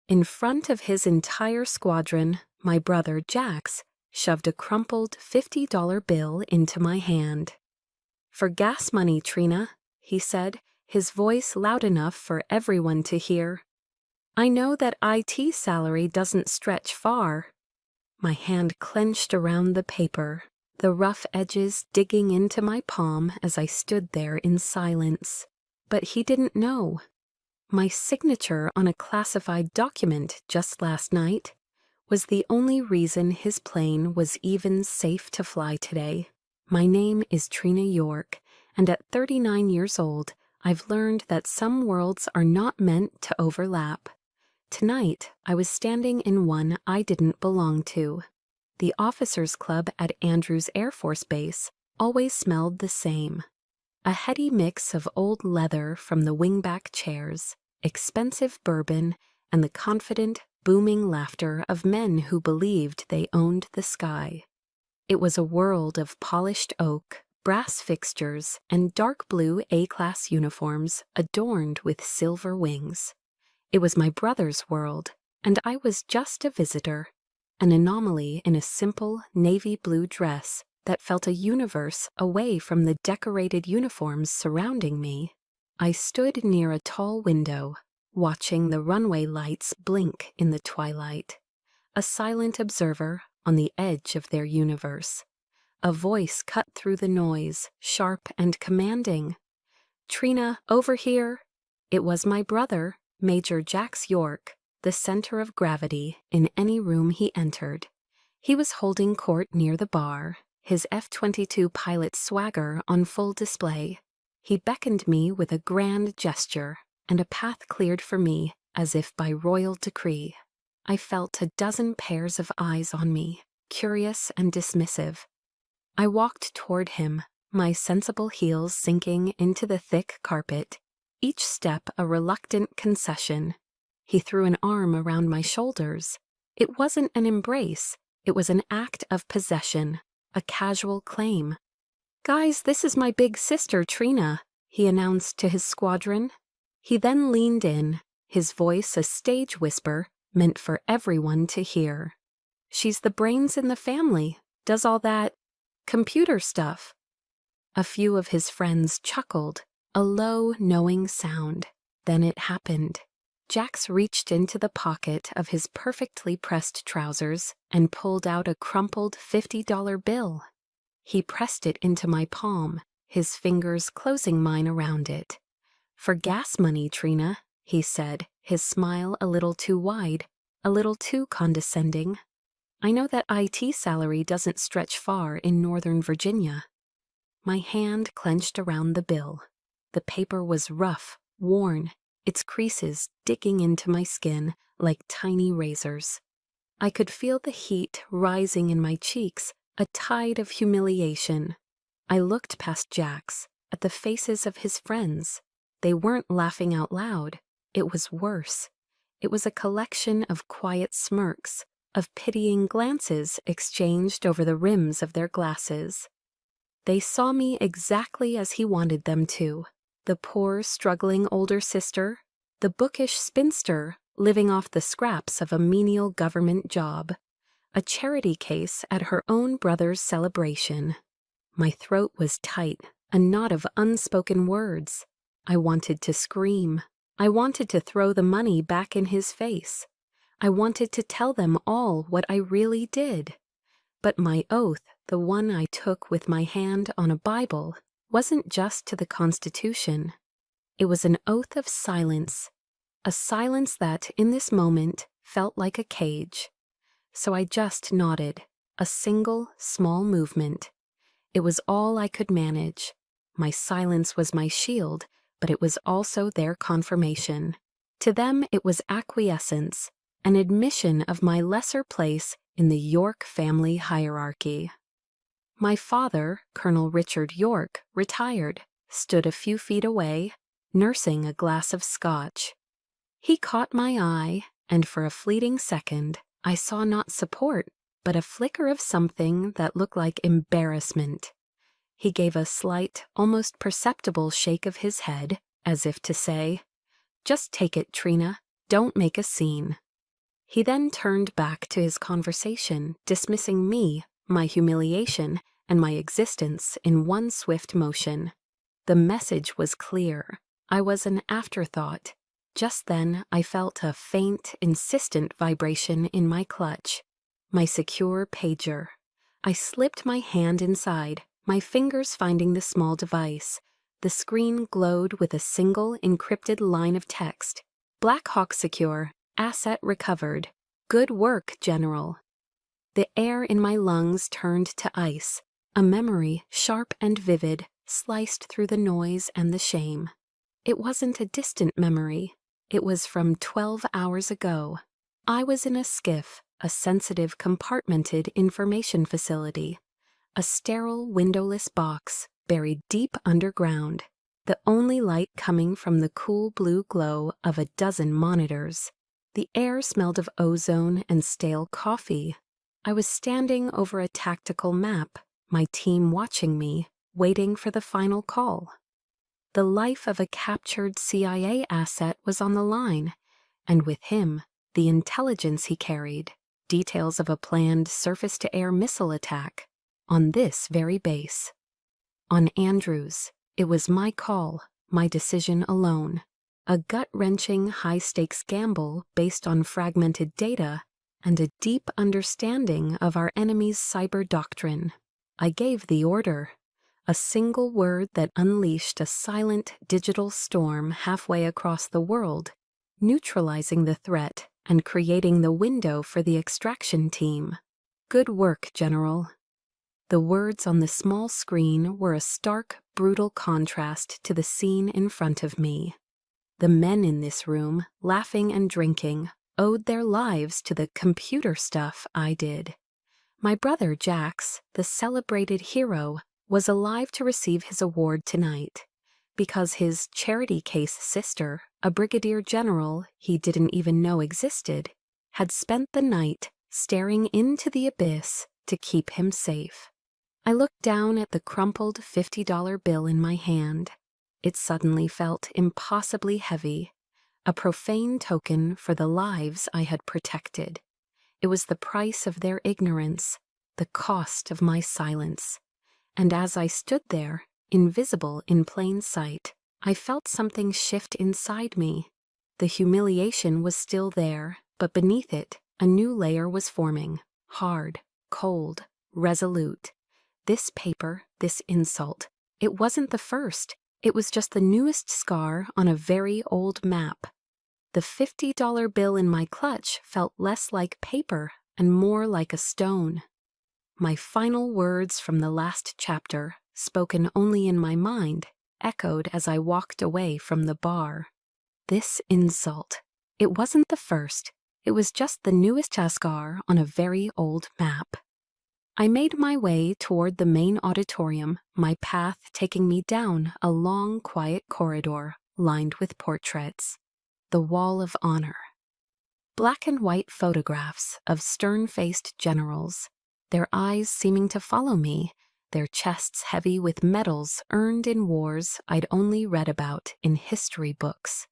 In front of his entire squadron, my brother Jax shoved a crumpled $50 bill into my hand. "For gas money, Trina," he said, his voice loud enough for everyone to hear. "I know that IT salary doesn't stretch far." My hand clenched around the paper, the rough edges digging into my palm as I stood there in silence. But he didn't know. My signature on a classified document just last night was the only reason his plane was even safe to fly today. My name is Trina York, and at 39 years old, I've learned that some worlds are not meant to overlap. Tonight, I was standing in one I didn't belong to. The officers' club at Andrews Air Force Base always smelled the same. A heady mix of old leather from the wingback chairs, expensive bourbon, and the confident, booming laughter of men who believed they owned the sky. It was a world of polished oak, brass fixtures, and dark blue A-class uniforms adorned with silver wings. It was my brother's world, and I was just a visitor, an anomaly in a simple navy blue dress that felt a universe away from the decorated uniforms surrounding me. I stood near a tall window, watching the runway lights blink in the twilight, a silent observer on the edge of their universe. A voice cut through the noise, sharp and commanding. "Trina, over here." It was my brother, Major Jax York, the center of gravity in any room he entered. He was holding court near the bar, his F-22 pilot swagger on full display. He beckoned me with a grand gesture, and a path cleared for me as if by royal decree. I felt a dozen pairs of eyes on me, curious and dismissive. I walked toward him, my sensible heels sinking into the thick carpet, each step a reluctant concession. He threw an arm around my shoulders. It wasn't an embrace, it was an act of possession, a casual claim. "Guys, this is my big sister, Trina," he announced to his squadron. He then leaned in, his voice a stage whisper meant for everyone to hear. "She's the brains in the family, does all that computer stuff." A few of his friends chuckled, a low, knowing sound. Then it happened. Jax reached into the pocket of his perfectly pressed trousers and pulled out a crumpled $50 bill. He pressed it into my palm, his fingers closing mine around it. "For gas money, Trina," he said, his smile a little too wide, a little too condescending. "I know that IT salary doesn't stretch far in Northern Virginia." My hand clenched around the bill. The paper was rough, worn, its creases digging into my skin like tiny razors. I could feel the heat rising in my cheeks, a tide of humiliation. I looked past Jax, at the faces of his friends. They weren't laughing out loud. It was worse. It was a collection of quiet smirks, of pitying glances exchanged over the rims of their glasses. They saw me exactly as he wanted them to. The poor, struggling older sister, the bookish spinster living off the scraps of a menial government job, a charity case at her own brother's celebration. My throat was tight, a knot of unspoken words. I wanted to scream. I wanted to throw the money back in his face. I wanted to tell them all what I really did. But my oath, the one I took with my hand on a Bible, wasn't just to the Constitution. It was an oath of silence, a silence that, in this moment, felt like a cage. So I just nodded, a single, small movement. It was all I could manage. My silence was my shield, but it was also their confirmation. To them, it was acquiescence, an admission of my lesser place in the York family hierarchy. My father, Colonel Richard York, retired, stood a few feet away, nursing a glass of scotch. He caught my eye, and for a fleeting second, I saw not support, but a flicker of something that looked like embarrassment. He gave a slight, almost perceptible shake of his head, as if to say, "Just take it, Trina. Don't make a scene." He then turned back to his conversation, dismissing me, my humiliation, and my existence in one swift motion. The message was clear. I was an afterthought. Just then, I felt a faint, insistent vibration in my clutch. My secure pager. I slipped my hand inside, my fingers finding the small device. The screen glowed with a single encrypted line of text. Black Hawk secure. Asset recovered. Good work, General. The air in my lungs turned to ice. A memory, sharp and vivid, sliced through the noise and the shame. It wasn't a distant memory. It was from 12 hours ago. I was in a skiff, a sensitive, compartmented information facility. A sterile, windowless box, buried deep underground. The only light coming from the cool blue glow of a dozen monitors. The air smelled of ozone and stale coffee. I was standing over a tactical map, my team watching me, waiting for the final call. The life of a captured CIA asset was on the line, and with him, the intelligence he carried, details of a planned surface-to-air missile attack, on this very base. On Andrews, it was my call, my decision alone. A gut-wrenching, high-stakes gamble based on fragmented data and a deep understanding of our enemy's cyber doctrine. I gave the order, a single word that unleashed a silent digital storm halfway across the world, neutralizing the threat and creating the window for the extraction team. Good work, General. The words on the small screen were a stark, brutal contrast to the scene in front of me. The men in this room, laughing and drinking, owed their lives to the computer stuff I did. My brother Jax, the celebrated hero, was alive to receive his award tonight, because his charity case sister, a brigadier general he didn't even know existed, had spent the night staring into the abyss to keep him safe. I looked down at the crumpled $50 bill in my hand. It suddenly felt impossibly heavy, a profane token for the lives I had protected. It was the price of their ignorance, the cost of my silence. And as I stood there, invisible in plain sight, I felt something shift inside me. The humiliation was still there, but beneath it, a new layer was forming, hard, cold, resolute. This paper, this insult, it wasn't the first. It was just the newest scar on a very old map. The $50 bill in my clutch felt less like paper and more like a stone. My final words from the last chapter, spoken only in my mind, echoed as I walked away from the bar. This insult. It wasn't the first. It was just the newest scar on a very old map. I made my way toward the main auditorium, my path taking me down a long, quiet corridor lined with portraits. The Wall of Honor. Black and white photographs of stern-faced generals, their eyes seeming to follow me, their chests heavy with medals earned in wars I'd only read about in history books.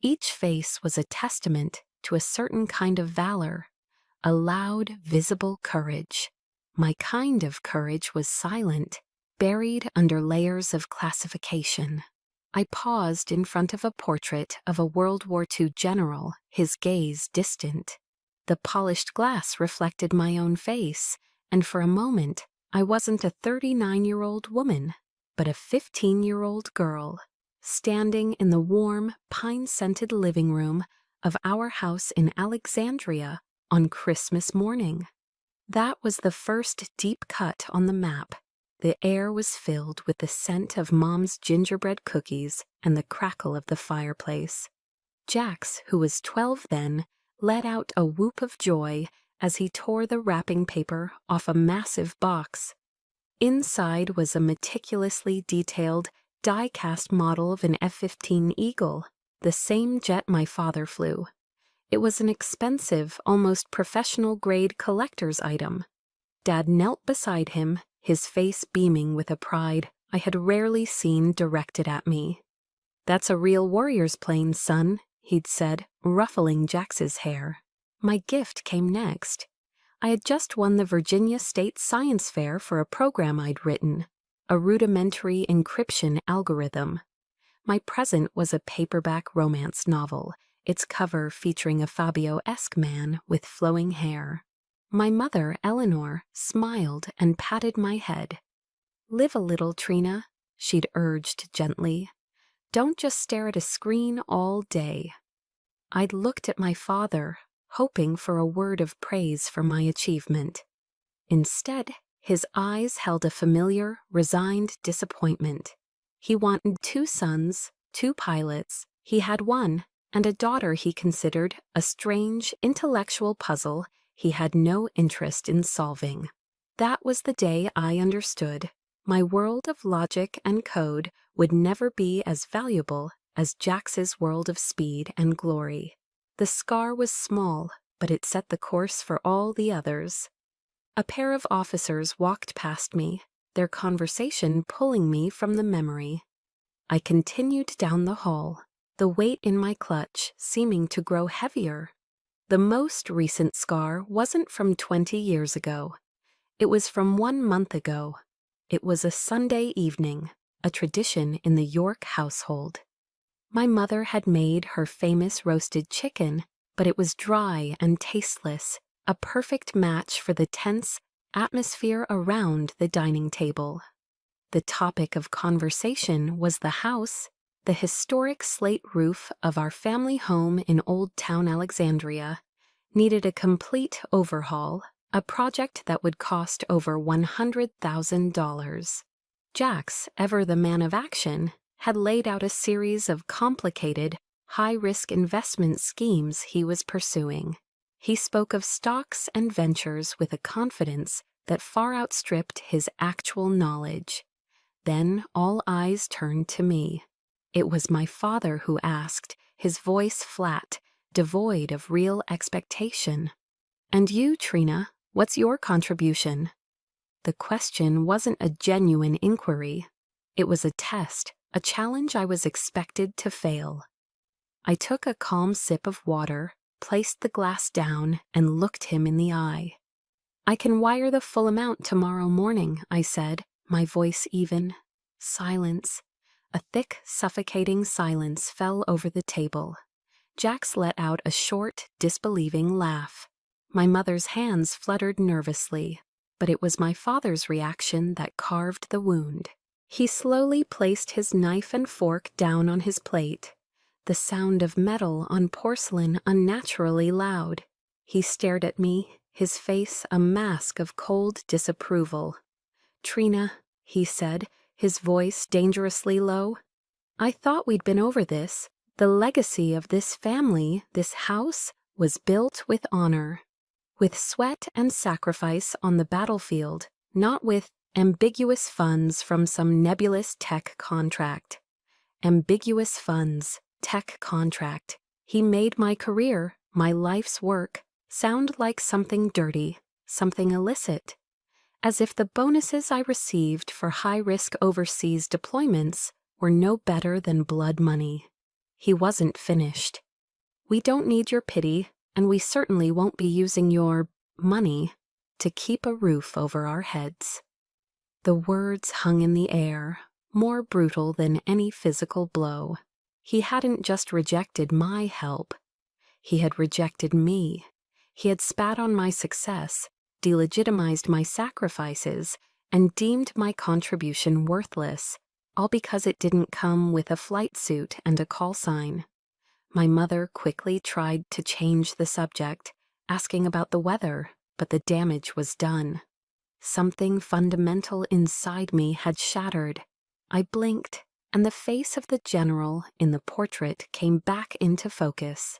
Each face was a testament to a certain kind of valor, a loud, visible courage. My kind of courage was silent, buried under layers of classification. I paused in front of a portrait of a World War II general, his gaze distant. The polished glass reflected my own face, and for a moment, I wasn't a 39-year-old woman, but a 15-year-old girl, standing in the warm, pine-scented living room of our house in Alexandria on Christmas morning. That was the first deep cut on the map. The air was filled with the scent of Mom's gingerbread cookies and the crackle of the fireplace. Jax, who was 12 then, let out a whoop of joy as he tore the wrapping paper off a massive box. Inside was a meticulously detailed, die-cast model of an F-15 Eagle, the same jet my father flew. It was an expensive, almost professional-grade collector's item. Dad knelt beside him, his face beaming with a pride I had rarely seen directed at me. "That's a real warrior's plane, son," he'd said, ruffling Jax's hair. My gift came next. I had just won the Virginia State Science Fair for a program I'd written, a rudimentary encryption algorithm. My present was a paperback romance novel, its cover featuring a Fabio-esque man with flowing hair. My mother, Eleanor, smiled and patted my head. "Live a little, Trina," she'd urged gently. "Don't just stare at a screen all day." I'd looked at my father, hoping for a word of praise for my achievement. Instead, his eyes held a familiar, resigned disappointment. He wanted 2 sons, 2 pilots, he had 1, and a daughter he considered a strange, intellectual puzzle he had no interest in solving. That was the day I understood. My world of logic and code would never be as valuable as Jax's world of speed and glory. The scar was small, but it set the course for all the others. A pair of officers walked past me, their conversation pulling me from the memory. I continued down the hall, the weight in my clutch seeming to grow heavier. The most recent scar wasn't from 20 years ago. It was from 1 month ago. It was a Sunday evening, a tradition in the York household. My mother had made her famous roasted chicken, but it was dry and tasteless, a perfect match for the tense atmosphere around the dining table. The topic of conversation was the house, the historic slate roof of our family home in Old Town Alexandria, needed a complete overhaul, a project that would cost over $100,000. Jax, ever the man of action, had laid out a series of complicated, high-risk investment schemes he was pursuing. He spoke of stocks and ventures with a confidence that far outstripped his actual knowledge. Then all eyes turned to me. It was my father who asked, his voice flat, devoid of real expectation. "And you, Trina, what's your contribution?" The question wasn't a genuine inquiry. It was a test, a challenge I was expected to fail. I took a calm sip of water, placed the glass down, and looked him in the eye. "I can wire the full amount tomorrow morning," I said, my voice even. Silence. A thick, suffocating silence fell over the table. Jax let out a short, disbelieving laugh. My mother's hands fluttered nervously, but it was my father's reaction that carved the wound. He slowly placed his knife and fork down on his plate, the sound of metal on porcelain unnaturally loud. He stared at me, his face a mask of cold disapproval. "Trina," he said, his voice dangerously low, "I thought we'd been over this. The legacy of this family, this house, was built with honor. With sweat and sacrifice on the battlefield, not with ambiguous funds from some nebulous tech contract. Ambiguous funds, tech contract. He made my career, my life's work, sound like something dirty, something illicit. As if the bonuses I received for high-risk overseas deployments were no better than blood money." He wasn't finished. "We don't need your pity, and we certainly won't be using your money to keep a roof over our heads." The words hung in the air, more brutal than any physical blow. He hadn't just rejected my help. He had rejected me. He had spat on my success, delegitimized my sacrifices, and deemed my contribution worthless, all because it didn't come with a flight suit and a call sign. My mother quickly tried to change the subject, asking about the weather, but the damage was done. Something fundamental inside me had shattered. I blinked, and the face of the general in the portrait came back into focus.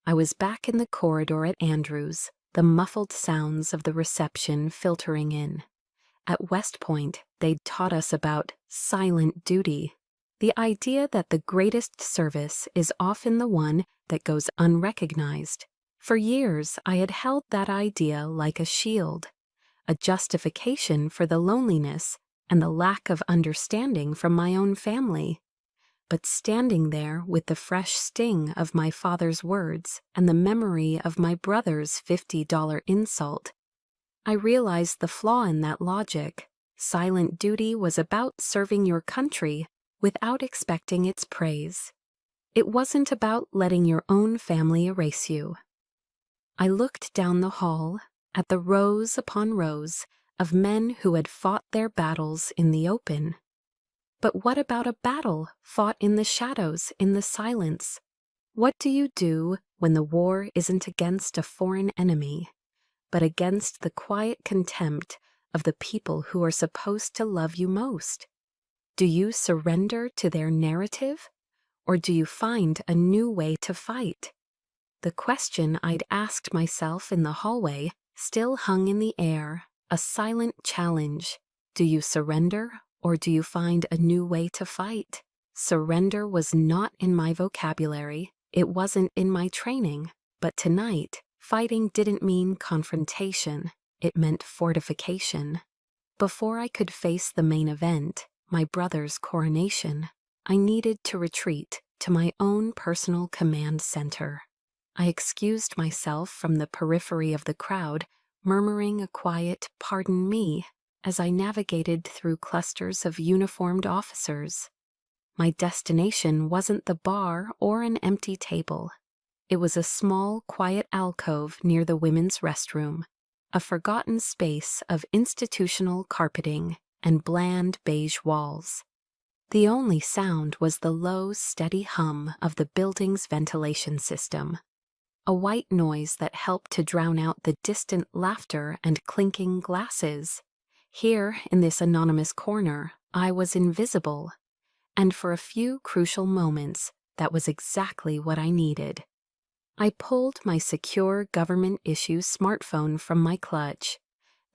I was back in the corridor at Andrews, the muffled sounds of the reception filtering in. At West Point, they'd taught us about silent duty, the idea that the greatest service is often the one that goes unrecognized. For years, I had held that idea like a shield, a justification for the loneliness and the lack of understanding from my own family. but standing there with the fresh sting of my father's words and the memory of my brother's $50 insult, I realized the flaw in that logic. Silent duty was about serving your country without expecting its praise. It wasn't about letting your own family erase you. I looked down the hall at the rows upon rows of men who had fought their battles in the open. But what about a battle fought in the shadows, in the silence? What do you do when the war isn't against a foreign enemy, but against the quiet contempt of the people who are supposed to love you most? Do you surrender to their narrative, or do you find a new way to fight? The question I'd asked myself in the hallway still hung in the air, a silent challenge. Do you surrender, or do you find a new way to fight? Surrender was not in my vocabulary. It wasn't in my training. But tonight, fighting didn't mean confrontation. It meant fortification. Before I could face the main event, my brother's coronation, I needed to retreat to my own personal command center. I excused myself from the periphery of the crowd, murmuring a quiet "pardon me" as I navigated through clusters of uniformed officers. My destination wasn't the bar or an empty table. It was a small, quiet alcove near the women's restroom, a forgotten space of institutional carpeting and bland beige walls. The only sound was the low, steady hum of the building's ventilation system, a white noise that helped to drown out the distant laughter and clinking glasses. Here, in this anonymous corner, I was invisible, and for a few crucial moments, that was exactly what I needed. I pulled my secure government-issue smartphone from my clutch.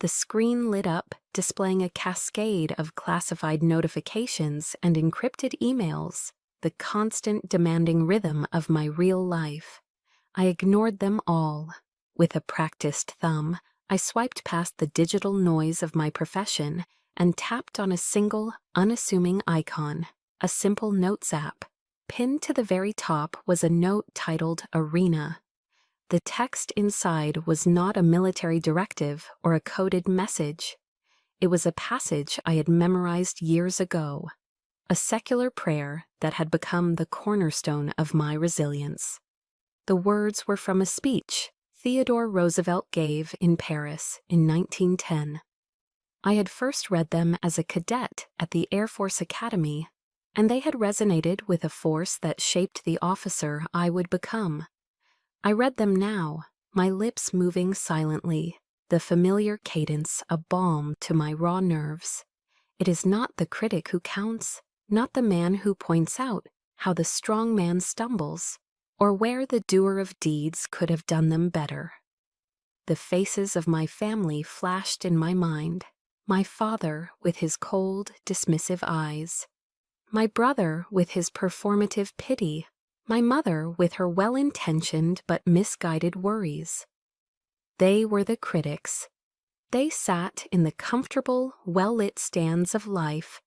The screen lit up, displaying a cascade of classified notifications and encrypted emails, the constant demanding rhythm of my real life. I ignored them all. With a practiced thumb, I swiped past the digital noise of my profession and tapped on a single, unassuming icon, a simple notes app. Pinned to the very top was a note titled Arena. The text inside was not a military directive or a coded message. It was a passage I had memorized years ago, a secular prayer that had become the cornerstone of my resilience. The words were from a speech Theodore Roosevelt gave in Paris in 1910. I had first read them as a cadet at the Air Force Academy, and they had resonated with a force that shaped the officer I would become. I read them now, my lips moving silently, the familiar cadence a balm to my raw nerves. It is not the critic who counts, not the man who points out how the strong man stumbles, or where the doer of deeds could have done them better. The faces of my family flashed in my mind, my father with his cold, dismissive eyes, my brother with his performative pity, my mother with her well-intentioned but misguided worries. They were the critics. They sat in the comfortable, well-lit stands of life,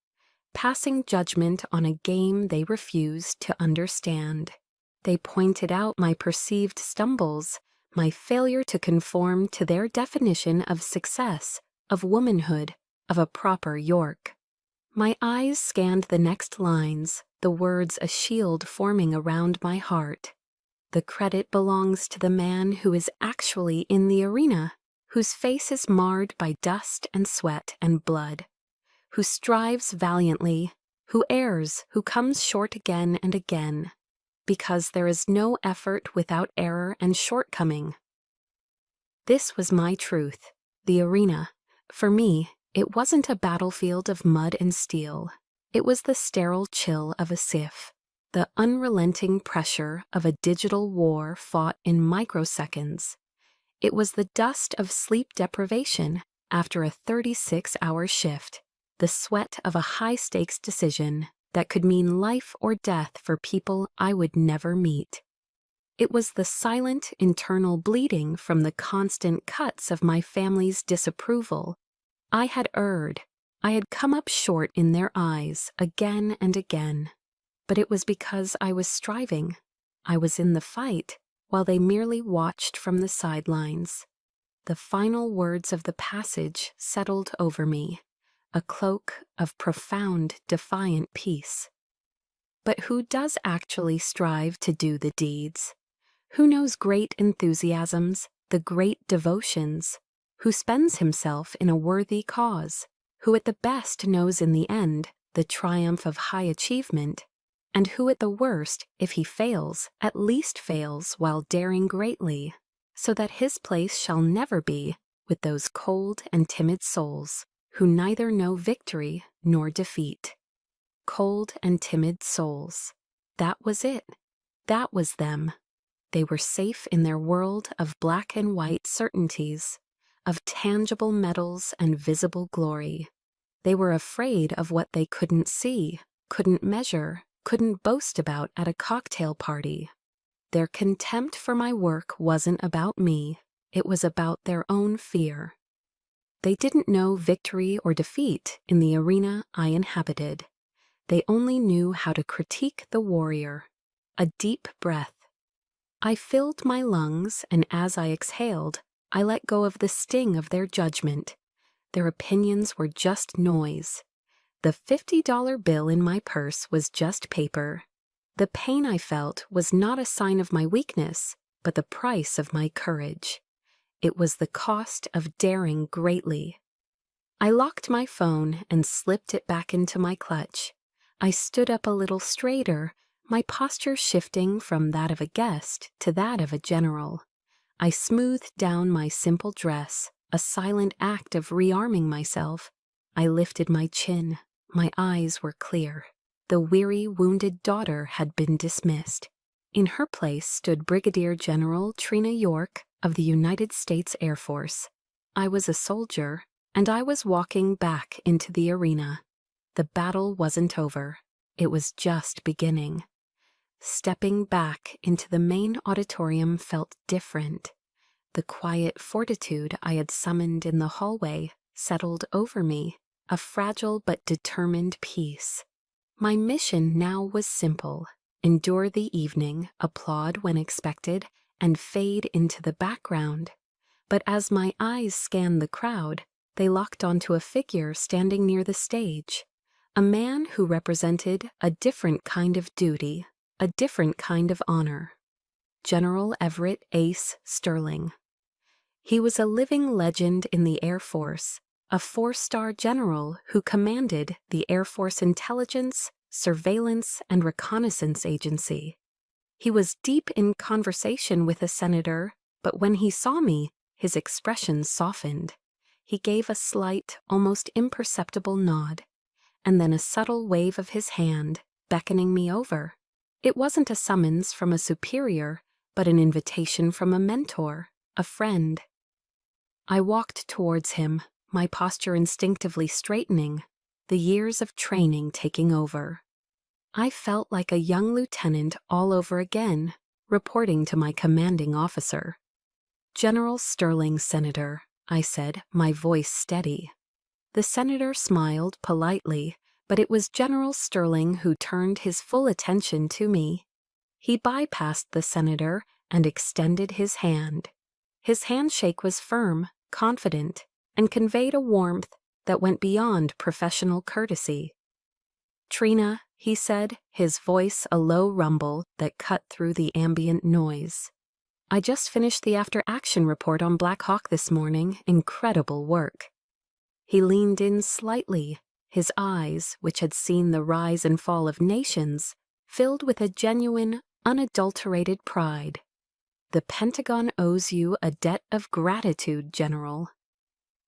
passing judgment on a game they refused to understand. They pointed out my perceived stumbles, my failure to conform to their definition of success, of womanhood, of a proper York. My eyes scanned the next lines, the words a shield forming around my heart. The credit belongs to the man who is actually in the arena, whose face is marred by dust and sweat and blood, who strives valiantly, who errs, who comes short again and again, because there is no effort without error and shortcoming. This was my truth, the arena. For me, it wasn't a battlefield of mud and steel. It was the sterile chill of a SIF, the unrelenting pressure of a digital war fought in microseconds. It was the dust of sleep deprivation after a 36-hour shift, the sweat of a high-stakes decision that could mean life or death for people I would never meet. It was the silent internal bleeding from the constant cuts of my family's disapproval. I had erred. I had come up short in their eyes again and again. but it was because I was striving. I was in the fight, while they merely watched from the sidelines. The final words of the passage settled over me, a cloak of profound, defiant peace. But who does actually strive to do the deeds? Who knows great enthusiasms, the great devotions? Who spends himself in a worthy cause? Who at the best knows in the end the triumph of high achievement? And who at the worst, if he fails, at least fails while daring greatly, so that his place shall never be with those cold and timid souls who neither know victory nor defeat. Cold and timid souls. That was it. That was them. They were safe in their world of black and white certainties, of tangible medals and visible glory. They were afraid of what they couldn't see, couldn't measure, couldn't boast about at a cocktail party. Their contempt for my work wasn't about me, it was about their own fear. They didn't know victory or defeat in the arena I inhabited. They only knew how to critique the warrior. A deep breath. I filled my lungs, and as I exhaled, I let go of the sting of their judgment. Their opinions were just noise. The $50 bill in my purse was just paper. The pain I felt was not a sign of my weakness, but the price of my courage. It was the cost of daring greatly. I locked my phone and slipped it back into my clutch. I stood up a little straighter, my posture shifting from that of a guest to that of a general. I smoothed down my simple dress, a silent act of rearming myself. I lifted my chin. My eyes were clear. The weary, wounded daughter had been dismissed. In her place stood Brigadier General Trina York of the United States Air Force. I was a soldier, and I was walking back into the arena. The battle wasn't over. It was just beginning. Stepping back into the main auditorium felt different. The quiet fortitude I had summoned in the hallway settled over me, a fragile but determined peace. My mission now was simple: endure the evening, applaud when expected, and fade into the background. But as my eyes scanned the crowd, they locked onto a figure standing near the stage, a man who represented a different kind of duty, a different kind of honor. General Everett Ace Sterling. He was a living legend in the Air Force, a 4-star general who commanded the Air Force Intelligence, Surveillance, and Reconnaissance Agency. He was deep in conversation with a senator, but when he saw me, his expression softened. He gave a slight, almost imperceptible nod, and then a subtle wave of his hand, beckoning me over. It wasn't a summons from a superior, but an invitation from a mentor, a friend. I walked towards him, my posture instinctively straightening, the years of training taking over. I felt like a young lieutenant all over again, reporting to my commanding officer. "General Sterling, Senator," I said, my voice steady. The senator smiled politely, but it was General Sterling who turned his full attention to me. He bypassed the senator and extended his hand. His handshake was firm, confident, and conveyed a warmth that went beyond professional courtesy. "Trina," he said, his voice a low rumble that cut through the ambient noise. "I just finished the after-action report on Black Hawk this morning. Incredible work." He leaned in slightly, his eyes, which had seen the rise and fall of nations, filled with a genuine, unadulterated pride. "The Pentagon owes you a debt of gratitude, General."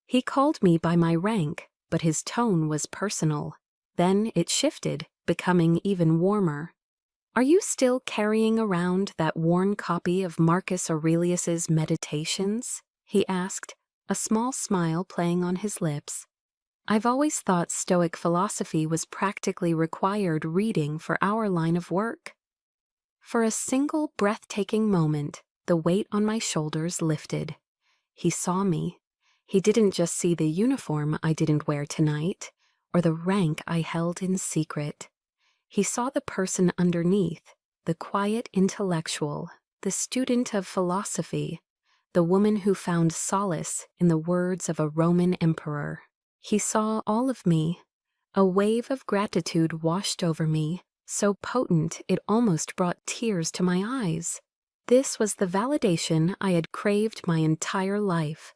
He called me by my rank, but his tone was personal. Then it shifted, becoming even warmer. "Are you still carrying around that worn copy of Marcus Aurelius's Meditations?" he asked, a small smile playing on his lips. "I've always thought Stoic philosophy was practically required reading for our line of work." For a single breathtaking moment, the weight on my shoulders lifted. He saw me. He didn't just see the uniform I didn't wear tonight, or the rank I held in secret. He saw the person underneath, the quiet intellectual, the student of philosophy, the woman who found solace in the words of a Roman emperor. He saw all of me. A wave of gratitude washed over me, so potent it almost brought tears to my eyes. This was the validation I had craved my entire life,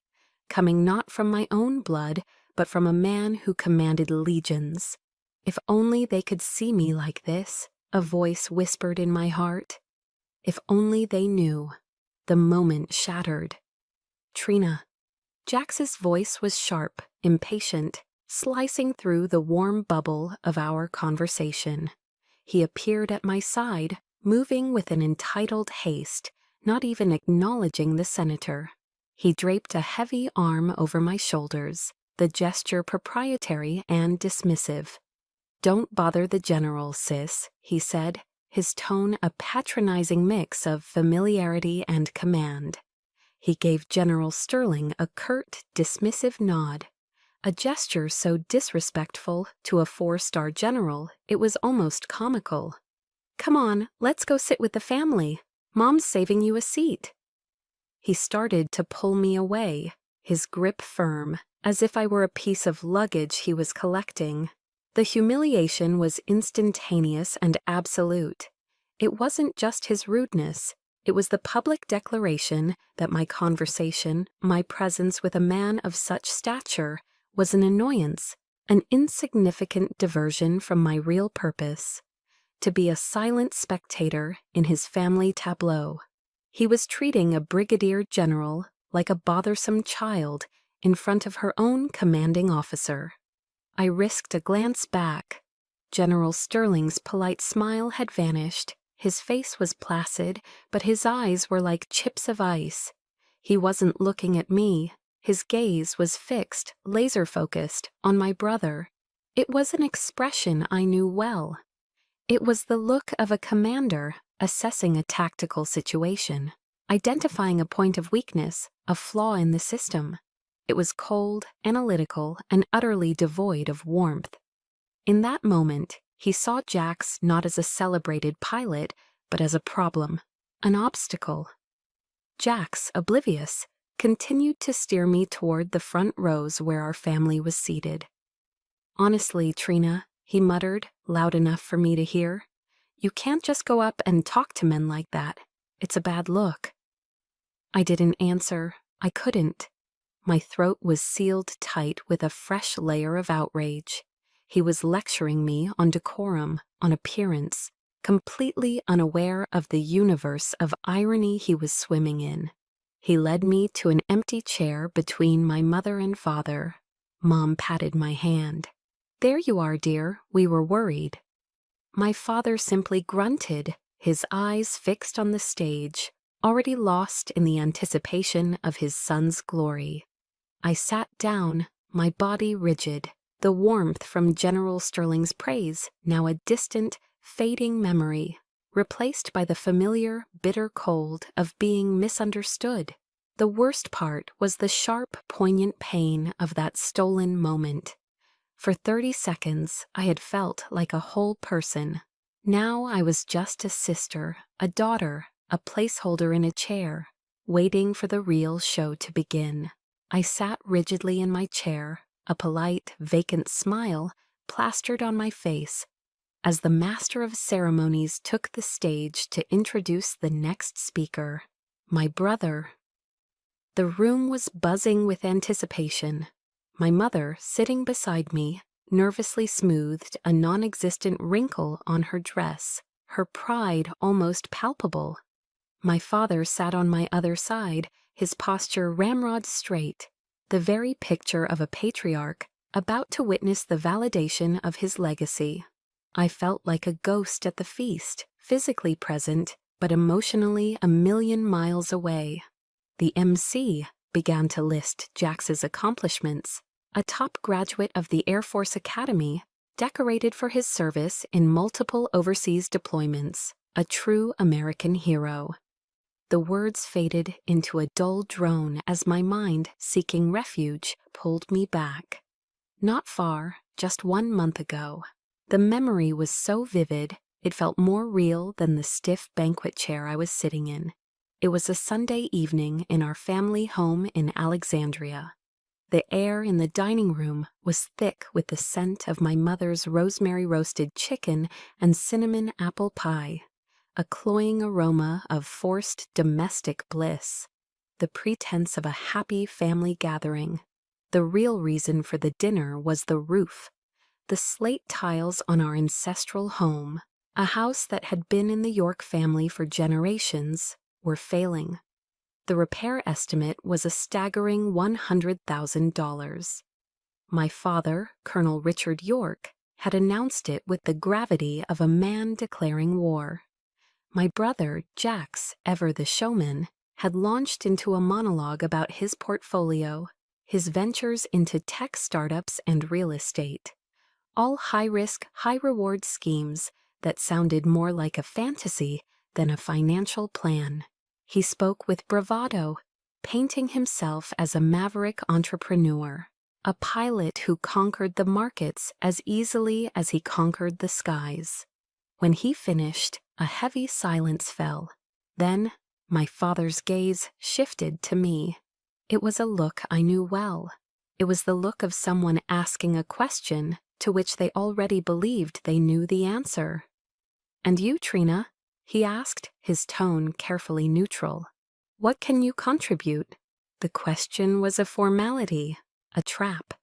coming not from my own blood, but from a man who commanded legions. If only they could see me like this, a voice whispered in my heart. If only they knew. The moment shattered. Trina. Jax's voice was sharp, impatient, slicing through the warm bubble of our conversation. He appeared at my side, moving with an entitled haste, not even acknowledging the senator. He draped a heavy arm over my shoulders, the gesture proprietary and dismissive. "Don't bother the general, sis," he said, his tone a patronizing mix of familiarity and command. He gave General Sterling a curt, dismissive nod, a gesture so disrespectful to a 4-star general it was almost comical. "Come on, let's go sit with the family. Mom's saving you a seat." He started to pull me away, his grip firm, as if I were a piece of luggage he was collecting. The humiliation was instantaneous and absolute. It wasn't just his rudeness. It was the public declaration that my conversation, my presence with a man of such stature, was an annoyance, an insignificant diversion from my real purpose. To be a silent spectator in his family tableau. He was treating a brigadier general like a bothersome child in front of her own commanding officer. I risked a glance back. General Sterling's polite smile had vanished. His face was placid, but his eyes were like chips of ice. He wasn't looking at me. His gaze was fixed, laser-focused, on my brother. It was an expression I knew well. It was the look of a commander assessing a tactical situation, identifying a point of weakness, a flaw in the system. It was cold, analytical, and utterly devoid of warmth. In that moment, he saw Jax not as a celebrated pilot, but as a problem, an obstacle. Jax, oblivious, continued to steer me toward the front rows where our family was seated. "Honestly, Trina," he muttered, loud enough for me to hear, "you can't just go up and talk to men like that. It's a bad look." I didn't answer. I couldn't. My throat was sealed tight with a fresh layer of outrage. He was lecturing me on decorum, on appearance, completely unaware of the universe of irony he was swimming in. He led me to an empty chair between my mother and father. Mom patted my hand. "There you are, dear. We were worried." My father simply grunted, his eyes fixed on the stage, already lost in the anticipation of his son's glory. I sat down, my body rigid, the warmth from General Sterling's praise now a distant, fading memory, replaced by the familiar, bitter cold of being misunderstood. The worst part was the sharp, poignant pain of that stolen moment. For 30 seconds, I had felt like a whole person. Now I was just a sister, a daughter, a placeholder in a chair, waiting for the real show to begin. I sat rigidly in my chair, a polite, vacant smile plastered on my face, as the master of ceremonies took the stage to introduce the next speaker, my brother. The room was buzzing with anticipation. My mother, sitting beside me, nervously smoothed a non-existent wrinkle on her dress, her pride almost palpable. My father sat on my other side, his posture ramrod straight, the very picture of a patriarch about to witness the validation of his legacy. I felt like a ghost at the feast, physically present, but emotionally a million miles away. The MC began to list Jax's accomplishments, a top graduate of the Air Force Academy, decorated for his service in multiple overseas deployments, a true American hero. The words faded into a dull drone as my mind, seeking refuge, pulled me back. Not far, just 1 month ago, The memory was so vivid, it felt more real than the stiff banquet chair I was sitting in. It was a Sunday evening in our family home in Alexandria. The air in the dining room was thick with the scent of my mother's rosemary roasted chicken and cinnamon apple pie, a cloying aroma of forced domestic bliss, the pretense of a happy family gathering. The real reason for the dinner was the roof. The slate tiles on our ancestral home, a house that had been in the York family for generations, were failing. The repair estimate was a staggering $100,000. My father, Colonel Richard York, had announced it with the gravity of a man declaring war. My brother, Jax, ever the showman, had launched into a monologue about his portfolio, his ventures into tech startups and real estate. All high-risk, high-reward schemes that sounded more like a fantasy than a financial plan. He spoke with bravado, painting himself as a maverick entrepreneur, a pilot who conquered the markets as easily as he conquered the skies. When he finished, a heavy silence fell. Then, my father's gaze shifted to me. It was a look I knew well. It was the look of someone asking a question to which they already believed they knew the answer. "And you, Trina?" he asked, his tone carefully neutral. "What can you contribute?" The question was a formality, a trap.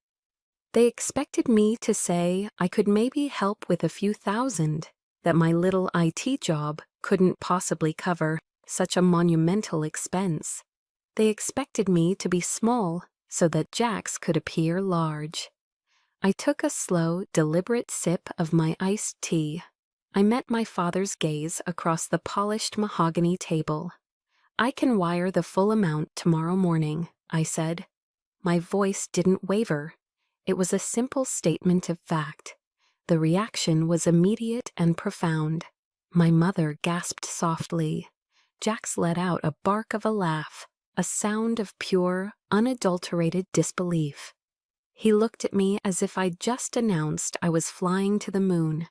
They expected me to say I could maybe help with a few thousand, that my little IT job couldn't possibly cover such a monumental expense. They expected me to be small so that Jax could appear large. I took a slow, deliberate sip of my iced tea. I met my father's gaze across the polished mahogany table. "I can wire the full amount tomorrow morning," I said. My voice didn't waver. It was a simple statement of fact. The reaction was immediate and profound. My mother gasped softly. Jax let out a bark of a laugh, a sound of pure, unadulterated disbelief. He looked at me as if I'd just announced I was flying to the moon.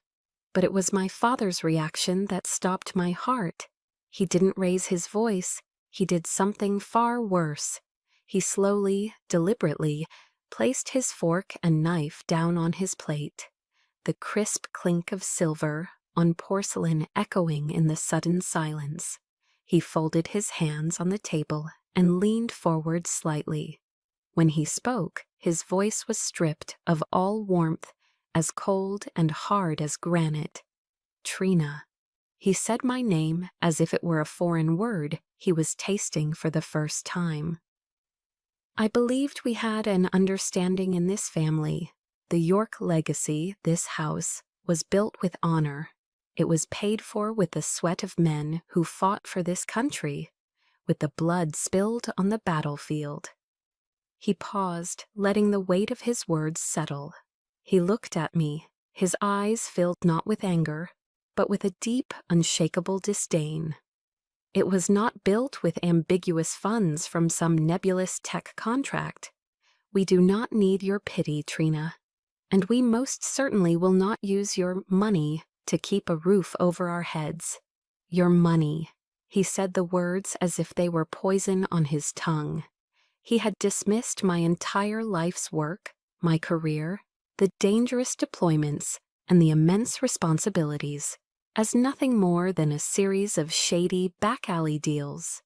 But it was my father's reaction that stopped my heart. He didn't raise his voice. He did something far worse. He slowly, deliberately, placed his fork and knife down on his plate, the crisp clink of silver on porcelain echoing in the sudden silence. He folded his hands on the table and leaned forward slightly. When he spoke, his voice was stripped of all warmth, as cold and hard as granite. "Trina." He said my name as if it were a foreign word he was tasting for the first time. I believed we had an understanding in this family. The York legacy, this house, was built with honor. It was paid for with the sweat of men who fought for this country, with the blood spilled on the battlefield. He paused, letting the weight of his words settle. He looked at me, his eyes filled not with anger, but with a deep, unshakable disdain. It was not built with ambiguous funds from some nebulous tech contract. We do not need your pity, Trina, and we most certainly will not use your money to keep a roof over our heads. Your money. He said the words as if they were poison on his tongue. He had dismissed my entire life's work, my career, the dangerous deployments, and the immense responsibilities as nothing more than a series of shady back-alley deals.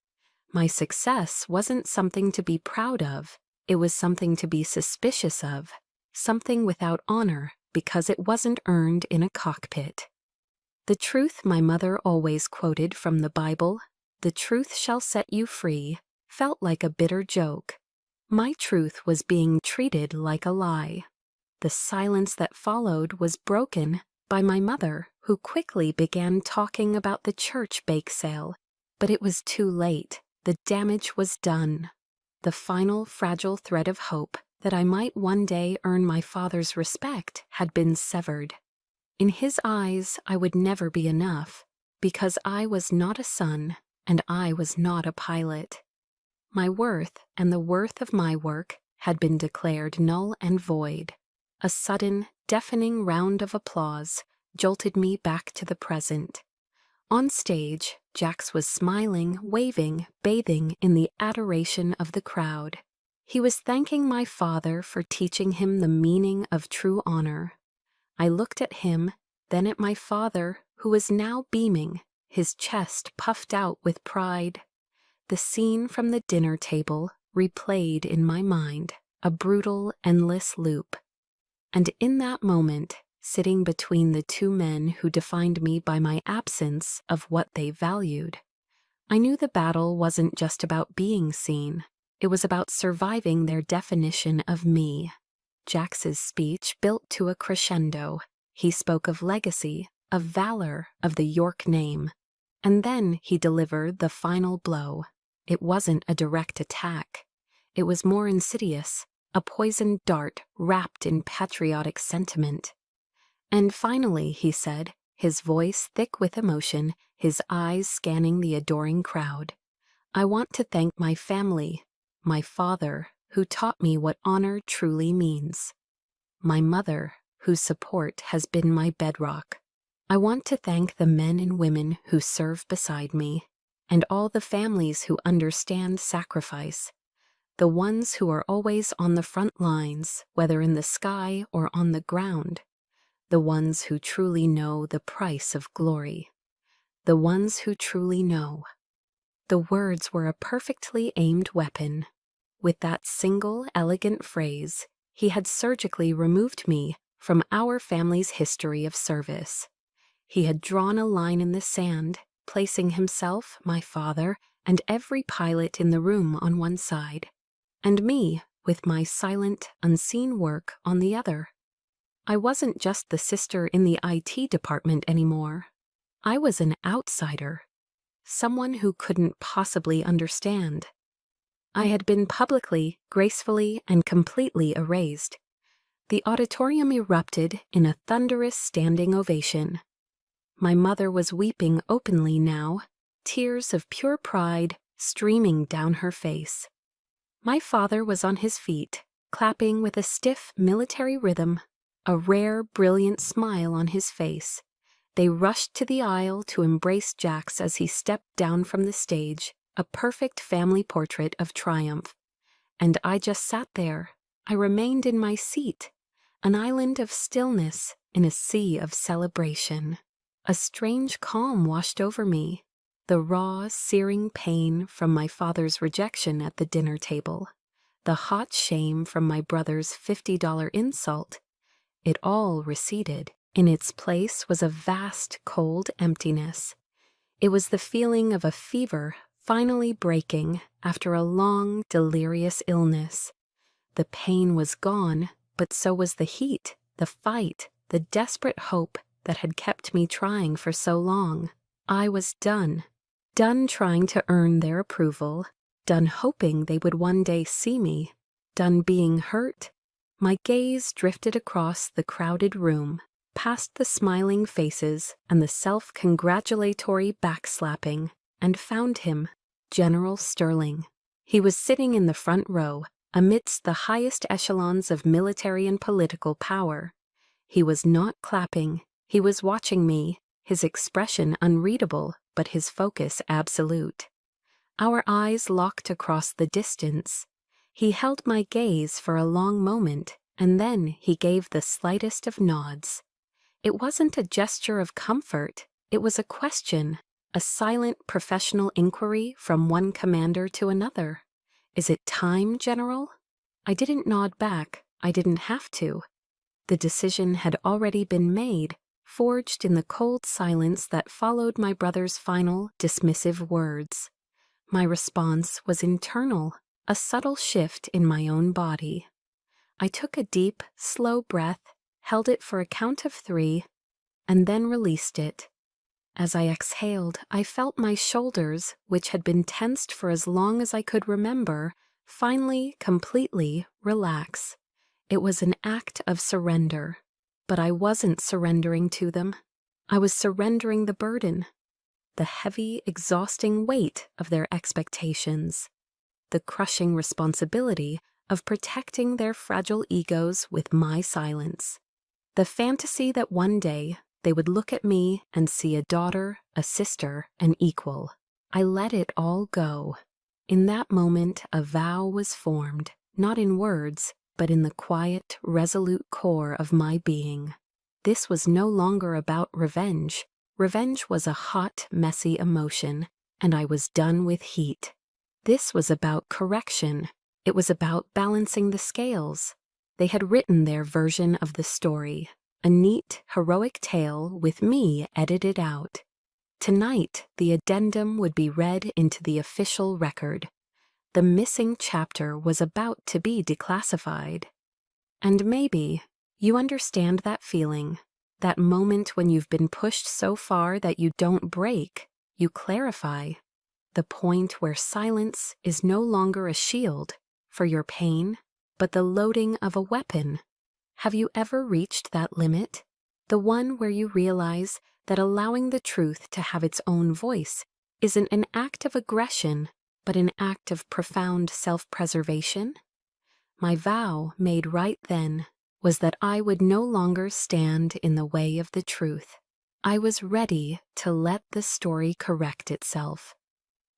My success wasn't something to be proud of. It was something to be suspicious of, something without honor because it wasn't earned in a cockpit. The truth my mother always quoted from the Bible, "The truth shall set you free," felt like a bitter joke. My truth was being treated like a lie. The silence that followed was broken by my mother, who quickly began talking about the church bake sale. But it was too late. The damage was done. The final fragile thread of hope that I might one day earn my father's respect had been severed. In his eyes, I would never be enough, because I was not a son and I was not a pilot. My worth and the worth of my work had been declared null and void. A sudden, deafening round of applause jolted me back to the present. On stage, Jax was smiling, waving, bathing in the adoration of the crowd. He was thanking my father for teaching him the meaning of true honor. I looked at him, then at my father, who was now beaming, his chest puffed out with pride. The scene from the dinner table replayed in my mind, a brutal, endless loop. And in that moment, sitting between the two men who defined me by my absence of what they valued, I knew the battle wasn't just about being seen. It was about surviving their definition of me. Jax's speech built to a crescendo. He spoke of legacy, of valor, of the York name. And then he delivered the final blow. It wasn't a direct attack. It was more insidious, a poisoned dart wrapped in patriotic sentiment. And finally, he said, his voice thick with emotion, his eyes scanning the adoring crowd, I want to thank my family, my father, who taught me what honor truly means, my mother, whose support has been my bedrock. I want to thank the men and women who serve beside me, and all the families who understand sacrifice, the ones who are always on the front lines, whether in the sky or on the ground, the ones who truly know the price of glory, the ones who truly know. The words were a perfectly aimed weapon. With that single, elegant phrase, he had surgically removed me from our family's history of service. He had drawn a line in the sand, placing himself, my father, and every pilot in the room on one side, and me, with my silent, unseen work on the other. I wasn't just the sister in the IT department anymore. I was an outsider, someone who couldn't possibly understand. I had been publicly, gracefully, and completely erased. The auditorium erupted in a thunderous standing ovation. My mother was weeping openly now, tears of pure pride streaming down her face. My father was on his feet, clapping with a stiff military rhythm, a rare, brilliant smile on his face. They rushed to the aisle to embrace Jax as he stepped down from the stage, a perfect family portrait of triumph. And I just sat there. I remained in my seat, an island of stillness in a sea of celebration. A strange calm washed over me, the raw, searing pain from my father's rejection at the dinner table, the hot shame from my brother's $50 insult. It all receded. In its place was a vast, cold emptiness. It was the feeling of a fever finally breaking after a long, delirious illness. The pain was gone, but so was the heat, the fight, the desperate hope that had kept me trying for so long. I was done trying to earn their approval, done hoping they would one day see me, done being hurt. My gaze drifted across the crowded room, past the smiling faces and the self-congratulatory backslapping, and found him, General Sterling. He was sitting in the front row, amidst the highest echelons of military and political power. He was not clapping. He was watching me, his expression unreadable, but his focus absolute. Our eyes locked across the distance. He held my gaze for a long moment, and then he gave the slightest of nods. It wasn't a gesture of comfort. It was a question, a silent professional inquiry from one commander to another. Is it time, General? I didn't nod back. I didn't have to. The decision had already been made, forged in the cold silence that followed my brother's final, dismissive words. My response was internal, a subtle shift in my own body. I took a deep, slow breath, held it for a count of 3, and then released it. As I exhaled, I felt my shoulders, which had been tensed for as long as I could remember, finally, completely relax. It was an act of surrender, but I wasn't surrendering to them. I was surrendering the burden, the heavy, exhausting weight of their expectations, the crushing responsibility of protecting their fragile egos with my silence. The fantasy that one day they would look at me and see a daughter, a sister, an equal. I let it all go. In that moment, a vow was formed, not in words, but in the quiet, resolute core of my being. This was no longer about revenge. Revenge was a hot, messy emotion, and I was done with heat. This was about correction. It was about balancing the scales. They had written their version of the story, a neat, heroic tale with me edited out. Tonight, the addendum would be read into the official record. The missing chapter was about to be declassified. And maybe you understand that feeling, that moment when you've been pushed so far that you don't break, you clarify. The point where silence is no longer a shield for your pain, but the loading of a weapon. Have you ever reached that limit? The one where you realize that allowing the truth to have its own voice isn't an act of aggression, but an act of profound self-preservation? My vow, made right then, was that I would no longer stand in the way of the truth. I was ready to let the story correct itself.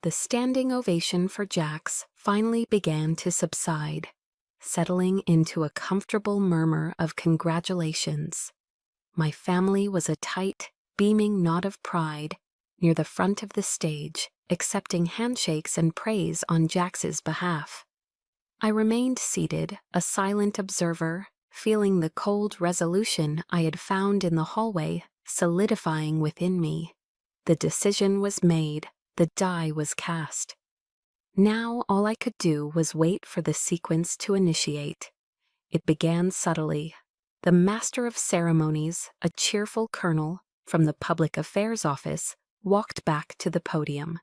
The standing ovation for Jax finally began to subside, settling into a comfortable murmur of congratulations. My family was a tight, beaming knot of pride near the front of the stage, accepting handshakes and praise on Jax's behalf. I remained seated, a silent observer, feeling the cold resolution I had found in the hallway solidifying within me. The decision was made, the die was cast. Now all I could do was wait for the sequence to initiate. It began subtly. The master of ceremonies, a cheerful colonel from the public affairs office, walked back to the podium.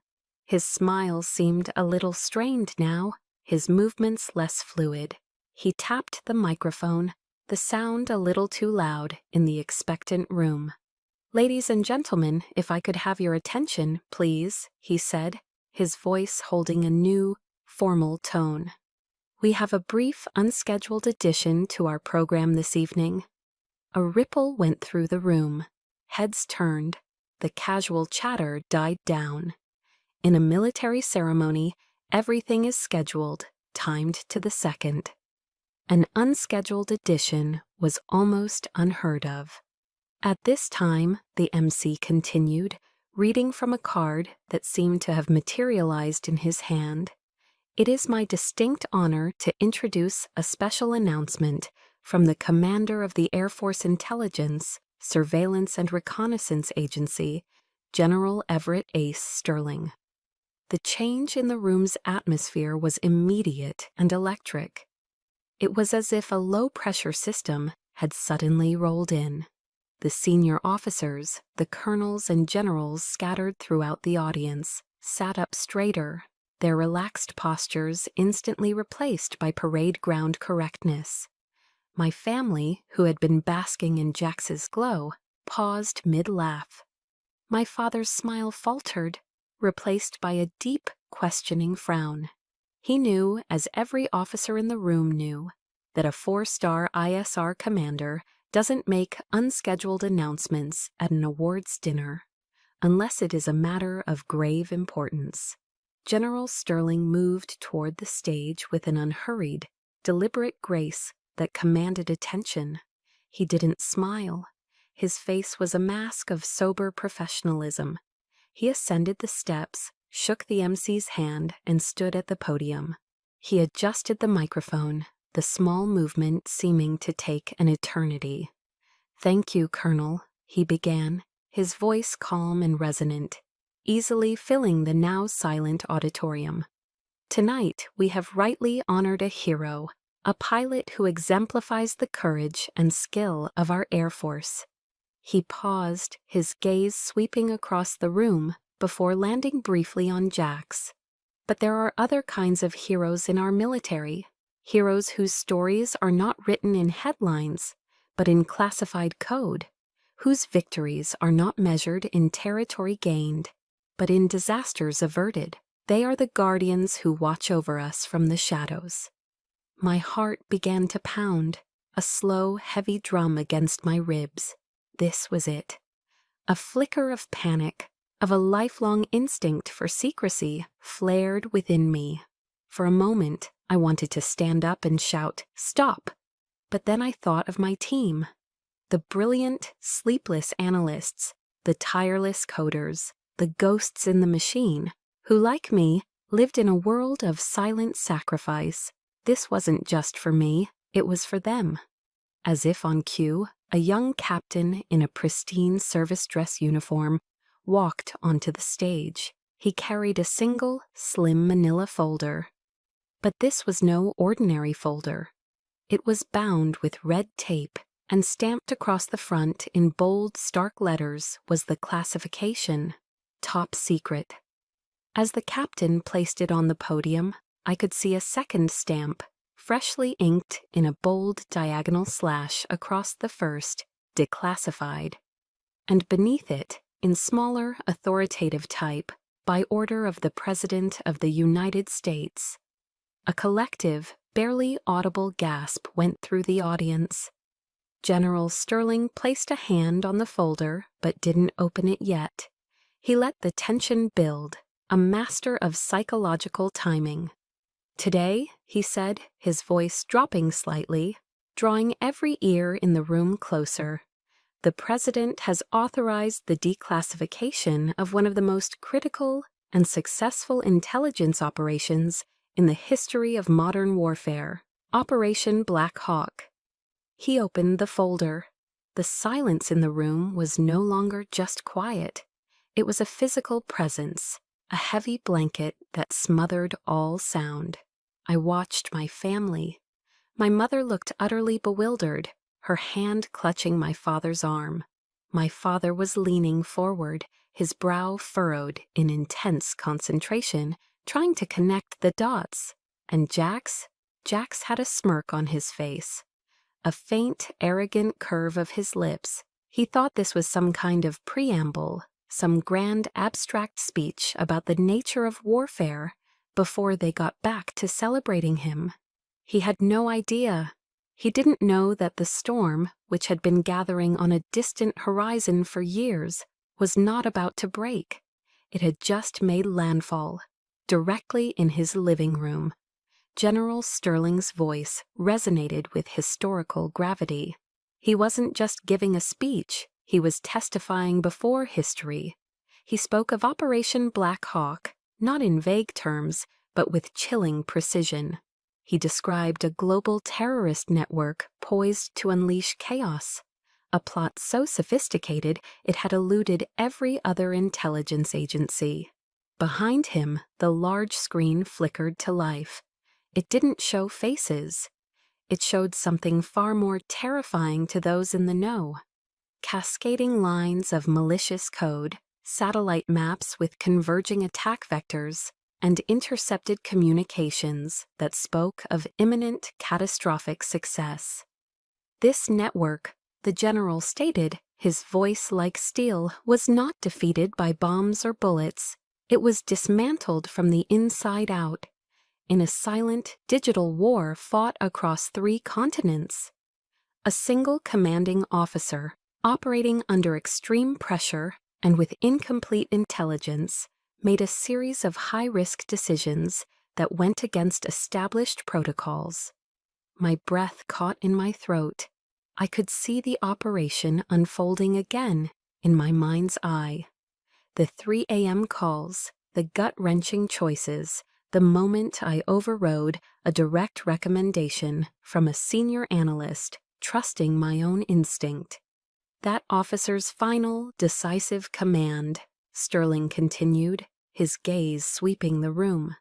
His smile seemed a little strained now, his movements less fluid. He tapped the microphone, the sound a little too loud in the expectant room. "Ladies and gentlemen, if I could have your attention, please," he said, his voice holding a new, formal tone. "We have a brief, unscheduled addition to our program this evening." A ripple went through the room. Heads turned. The casual chatter died down. In a military ceremony, everything is scheduled, timed to the second. An unscheduled addition was almost unheard of. At this time, the MC continued, reading from a card that seemed to have materialized in his hand. "It is my distinct honor to introduce a special announcement from the Commander of the Air Force Intelligence, Surveillance and Reconnaissance Agency, General Everett Ace Sterling." The change in the room's atmosphere was immediate and electric. It was as if a low-pressure system had suddenly rolled in. The senior officers, the colonels and generals scattered throughout the audience, sat up straighter, their relaxed postures instantly replaced by parade ground correctness. My family, who had been basking in Jax's glow, paused mid-laugh. My father's smile faltered, replaced by a deep, questioning frown. He knew, as every officer in the room knew, that a 4-star ISR commander doesn't make unscheduled announcements at an awards dinner, unless it is a matter of grave importance. General Sterling moved toward the stage with an unhurried, deliberate grace that commanded attention. He didn't smile. His face was a mask of sober professionalism. He ascended the steps, shook the MC's hand, and stood at the podium. He adjusted the microphone, the small movement seeming to take an eternity. "Thank you, Colonel," he began, his voice calm and resonant, easily filling the now silent auditorium. "Tonight we have rightly honored a hero, a pilot who exemplifies the courage and skill of our Air Force." He paused, his gaze sweeping across the room before landing briefly on Jax. "But there are other kinds of heroes in our military, heroes whose stories are not written in headlines, but in classified code, whose victories are not measured in territory gained, but in disasters averted. They are the guardians who watch over us from the shadows." My heart began to pound, a slow, heavy drum against my ribs. This was it. A flicker of panic, of a lifelong instinct for secrecy, flared within me. For a moment, I wanted to stand up and shout, "Stop!" But then I thought of my team. The brilliant, sleepless analysts, the tireless coders, the ghosts in the machine, who, like me, lived in a world of silent sacrifice. This wasn't just for me, it was for them. As if on cue, a young captain in a pristine service dress uniform walked onto the stage. He carried a single, slim manila folder. But this was no ordinary folder. It was bound with red tape, and stamped across the front in bold, stark letters was the classification: Top Secret. As the captain placed it on the podium, I could see a second stamp, freshly inked in a bold diagonal slash across the first, Declassified. And beneath it, in smaller, authoritative type, by order of the President of the United States. A collective, barely audible gasp went through the audience. General Sterling placed a hand on the folder, but didn't open it yet. He let the tension build, a master of psychological timing. "Today," he said, his voice dropping slightly, drawing every ear in the room closer, "the President has authorized the declassification of one of the most critical and successful intelligence operations in the history of modern warfare, Operation Black Hawk." He opened the folder. The silence in the room was no longer just quiet. It was a physical presence, a heavy blanket that smothered all sound. I watched my family. My mother looked utterly bewildered, her hand clutching my father's arm. My father was leaning forward, his brow furrowed in intense concentration, trying to connect the dots. And Jax had a smirk on his face. A faint, arrogant curve of his lips. He thought this was some kind of preamble, some grand abstract speech about the nature of warfare before they got back to celebrating him. He had no idea. He didn't know that the storm, which had been gathering on a distant horizon for years, was not about to break. It had just made landfall, directly in his living room. General Sterling's voice resonated with historical gravity. He wasn't just giving a speech, he was testifying before history. He spoke of Operation Black Hawk, not in vague terms, but with chilling precision. He described a global terrorist network poised to unleash chaos, a plot so sophisticated it had eluded every other intelligence agency. Behind him, the large screen flickered to life. It didn't show faces. It showed something far more terrifying to those in the know. Cascading lines of malicious code, satellite maps with converging attack vectors, and intercepted communications that spoke of imminent catastrophic success. This network, the general stated, his voice like steel, was not defeated by bombs or bullets. It was dismantled from the inside out, in a silent, digital war fought across 3 continents. A single commanding officer, operating under extreme pressure and with incomplete intelligence, made a series of high-risk decisions that went against established protocols. My breath caught in my throat. I could see the operation unfolding again in my mind's eye. The 3 a.m. calls, the gut-wrenching choices, the moment I overrode a direct recommendation from a senior analyst, trusting my own instinct. That officer's final, decisive command, Sterling continued, his gaze sweeping the room,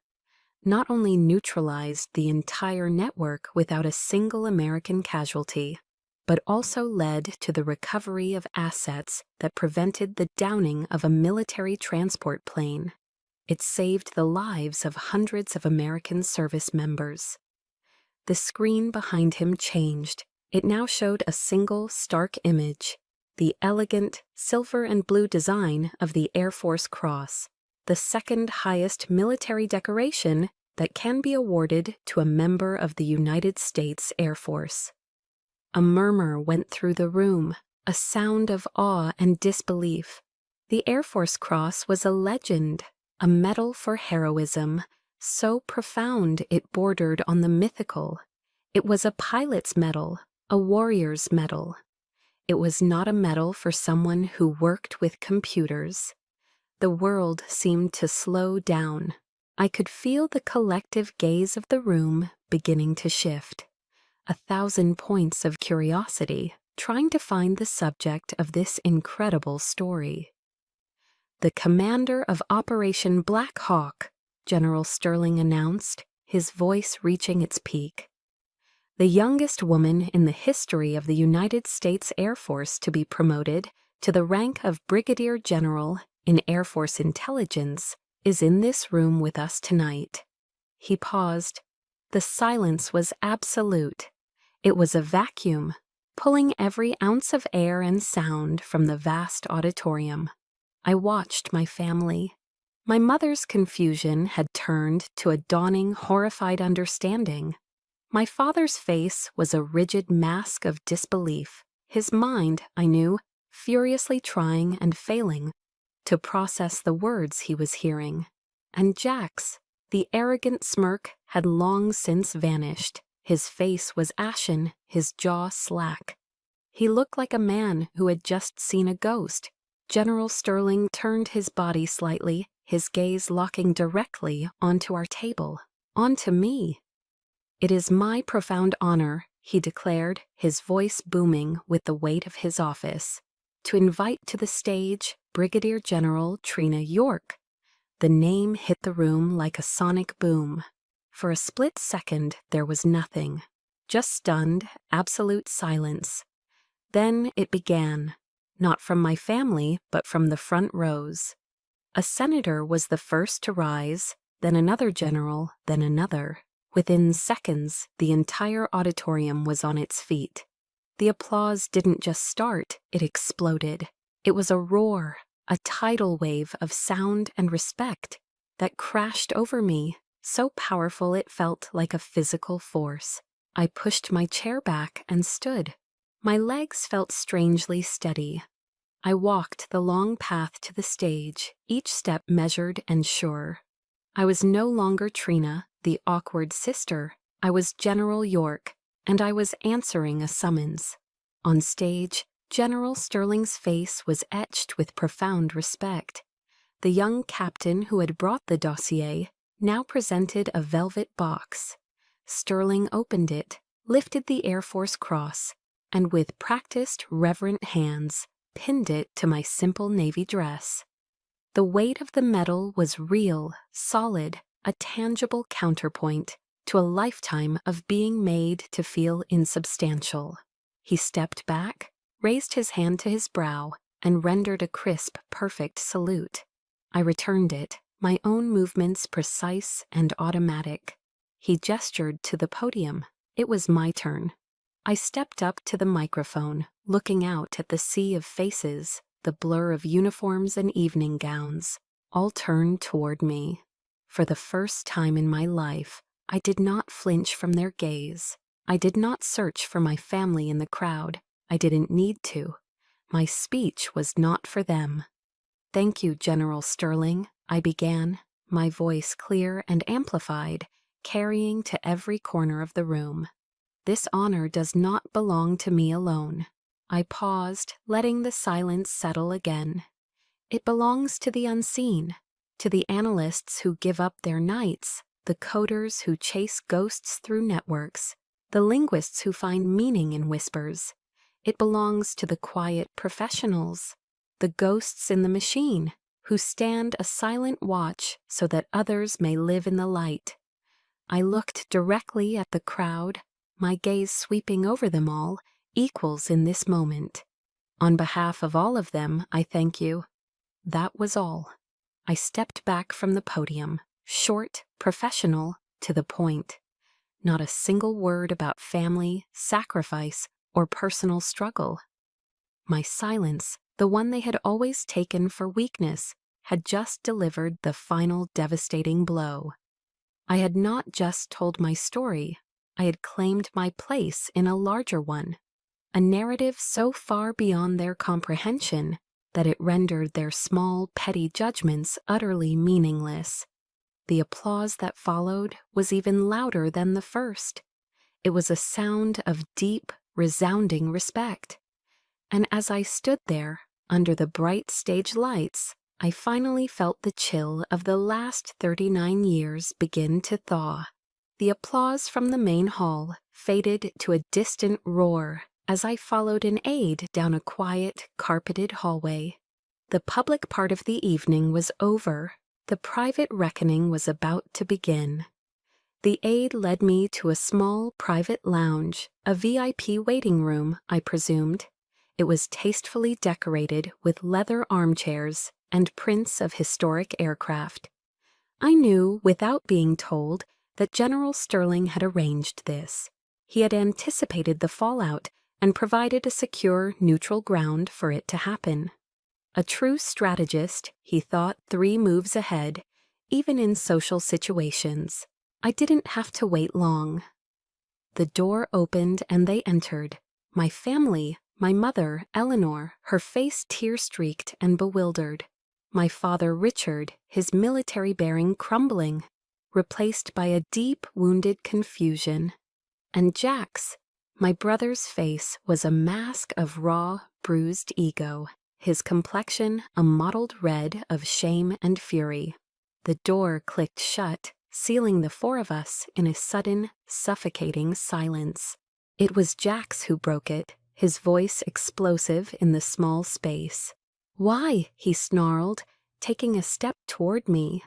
not only neutralized the entire network without a single American casualty, but also led to the recovery of assets that prevented the downing of a military transport plane. It saved the lives of hundreds of American service members. The screen behind him changed. It now showed a single, stark image, the elegant silver and blue design of the Air Force Cross, the second highest military decoration that can be awarded to a member of the United States Air Force. A murmur went through the room, a sound of awe and disbelief. The Air Force Cross was a legend, a medal for heroism, so profound it bordered on the mythical. It was a pilot's medal, a warrior's medal. It was not a medal for someone who worked with computers. The world seemed to slow down. I could feel the collective gaze of the room beginning to shift. 1,000 points of curiosity, trying to find the subject of this incredible story. "The commander of Operation Black Hawk," General Sterling announced, his voice reaching its peak. "The youngest woman in the history of the United States Air Force to be promoted to the rank of Brigadier General in Air Force Intelligence is in this room with us tonight." He paused. The silence was absolute. It was a vacuum, pulling every ounce of air and sound from the vast auditorium. I watched my family. My mother's confusion had turned to a dawning, horrified understanding. My father's face was a rigid mask of disbelief, his mind, I knew, furiously trying and failing to process the words he was hearing. And Jack's, the arrogant smirk had long since vanished. His face was ashen, his jaw slack. He looked like a man who had just seen a ghost. General Sterling turned his body slightly, his gaze locking directly onto our table, onto me. "It is my profound honor," he declared, his voice booming with the weight of his office, "to invite to the stage Brigadier General Trina York." The name hit the room like a sonic boom. For a split second, there was nothing, just stunned, absolute silence. Then it began, not from my family, but from the front rows. A senator was the first to rise, then another general, then another. Within seconds, the entire auditorium was on its feet. The applause didn't just start, it exploded. It was a roar, a tidal wave of sound and respect that crashed over me, so powerful it felt like a physical force. I pushed my chair back and stood. My legs felt strangely steady. I walked the long path to the stage, each step measured and sure. I was no longer Trina, the awkward sister. I was General York, and I was answering a summons. On stage, General Sterling's face was etched with profound respect. The young captain who had brought the dossier now presented a velvet box. Sterling opened it, lifted the Air Force Cross, and with practiced, reverent hands, pinned it to my simple navy dress. The weight of the medal was real, solid, a tangible counterpoint to a lifetime of being made to feel insubstantial. He stepped back, raised his hand to his brow, and rendered a crisp, perfect salute. I returned it, my own movements precise and automatic. He gestured to the podium. It was my turn. I stepped up to the microphone, looking out at the sea of faces, the blur of uniforms and evening gowns, all turned toward me. For the first time in my life, I did not flinch from their gaze. I did not search for my family in the crowd. I didn't need to. My speech was not for them. "Thank you, General Sterling," I began, my voice clear and amplified, carrying to every corner of the room. "This honor does not belong to me alone." I paused, letting the silence settle again. "It belongs to the unseen, to the analysts who give up their nights, the coders who chase ghosts through networks, the linguists who find meaning in whispers. It belongs to the quiet professionals, the ghosts in the machine, who stand a silent watch so that others may live in the light." I looked directly at the crowd, my gaze sweeping over them all, equals in this moment. "On behalf of all of them, I thank you." That was all. I stepped back from the podium, short, professional, to the point. Not a single word about family, sacrifice, or personal struggle. My silence, the one they had always taken for weakness, had just delivered the final devastating blow. I had not just told my story, I had claimed my place in a larger one, a narrative so far beyond their comprehension that it rendered their small, petty judgments utterly meaningless. The applause that followed was even louder than the first. It was a sound of deep, resounding respect. And as I stood there, under the bright stage lights, I finally felt the chill of the last 39 years begin to thaw. The applause from the main hall faded to a distant roar as I followed an aide down a quiet, carpeted hallway. The public part of the evening was over. The private reckoning was about to begin. The aide led me to a small private lounge, a VIP waiting room, I presumed. It was tastefully decorated with leather armchairs and prints of historic aircraft. I knew, without being told, that General Sterling had arranged this. He had anticipated the fallout and provided a secure, neutral ground for it to happen. A true strategist, he thought 3 moves ahead, even in social situations. I didn't have to wait long. The door opened and they entered. My family, my mother, Eleanor, her face tear-streaked and bewildered. My father, Richard, his military bearing crumbling, replaced by a deep, wounded confusion. And Jax, my brother's face was a mask of raw, bruised ego, his complexion a mottled red of shame and fury. The door clicked shut, sealing the 4 of us in a sudden, suffocating silence. It was Jax who broke it, his voice explosive in the small space. "Why?" he snarled, taking a step toward me.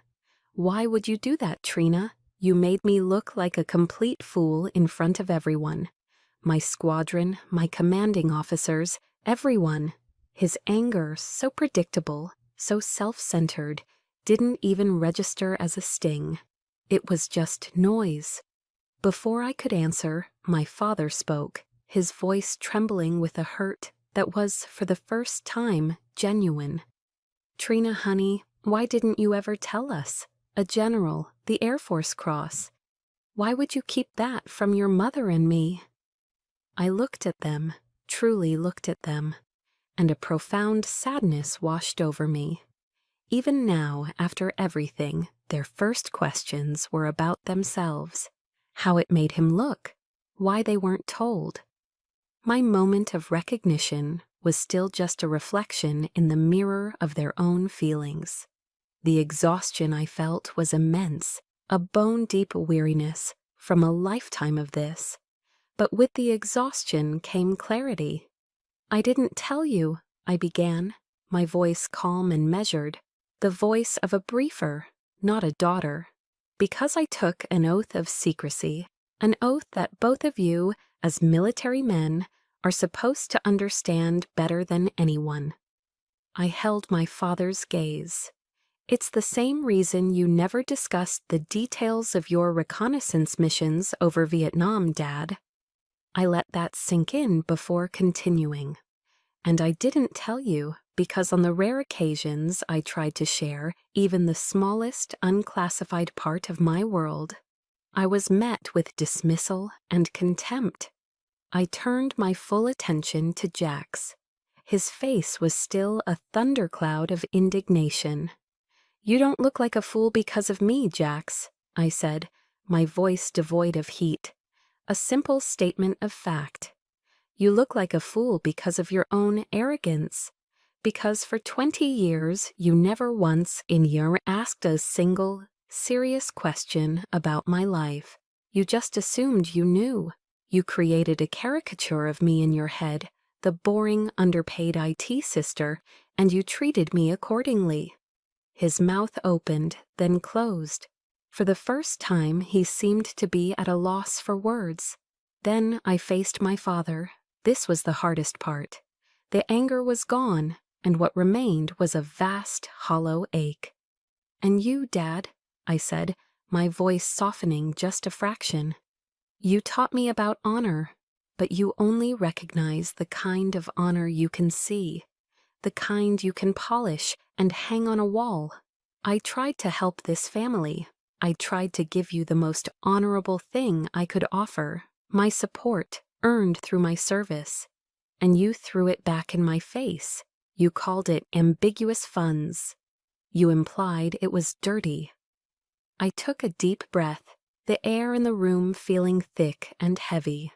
"Why would you do that, Trina? You made me look like a complete fool in front of everyone. My squadron, my commanding officers, everyone." His anger, so predictable, so self-centered, didn't even register as a sting. It was just noise. Before I could answer, my father spoke, his voice trembling with a hurt that was, for the first time, genuine. "Trina, honey, why didn't you ever tell us? A general, the Air Force Cross. Why would you keep that from your mother and me?" I looked at them, truly looked at them, and a profound sadness washed over me. Even now, after everything, their first questions were about themselves. How it made him look, why they weren't told. My moment of recognition was still just a reflection in the mirror of their own feelings. The exhaustion I felt was immense, a bone-deep weariness from a lifetime of this. But with the exhaustion came clarity. "I didn't tell you," I began, my voice calm and measured, the voice of a briefer, not a daughter, "because I took an oath of secrecy, an oath that both of you, as military men, are supposed to understand better than anyone." I held my father's gaze. "It's the same reason you never discussed the details of your reconnaissance missions over Vietnam, Dad." I let that sink in before continuing. "And I didn't tell you because on the rare occasions I tried to share even the smallest unclassified part of my world, I was met with dismissal and contempt." I turned my full attention to Jax. His face was still a thundercloud of indignation. "You don't look like a fool because of me, Jax," I said, my voice devoid of heat. A simple statement of fact. "You look like a fool because of your own arrogance. Because for 20 years you never once in your asked a single, serious question about my life. You just assumed you knew. You created a caricature of me in your head, the boring, underpaid IT sister, and you treated me accordingly." His mouth opened, then closed. For the first time, he seemed to be at a loss for words. Then I faced my father. This was the hardest part. The anger was gone, and what remained was a vast, hollow ache. "And you, Dad," I said, my voice softening just a fraction. "You taught me about honor, but you only recognize the kind of honor you can see, the kind you can polish and hang on a wall. I tried to help this family. I tried to give you the most honorable thing I could offer, my support, earned through my service. And you threw it back in my face. You called it ambiguous funds. You implied it was dirty. I took a deep breath, the air in the room feeling thick and heavy.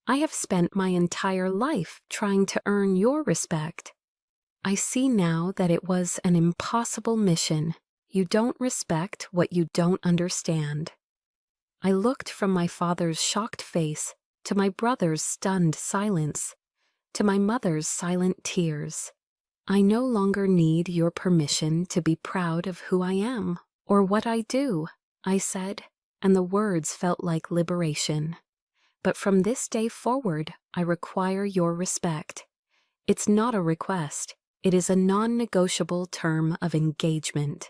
I have spent my entire life trying to earn your respect. I see now that it was an impossible mission. You don't respect what you don't understand. I looked from my father's shocked face to my brother's stunned silence, to my mother's silent tears. I no longer need your permission to be proud of who I am or what I do, I said, and the words felt like liberation. But from this day forward, I require your respect. It's not a request. It is a non-negotiable term of engagement.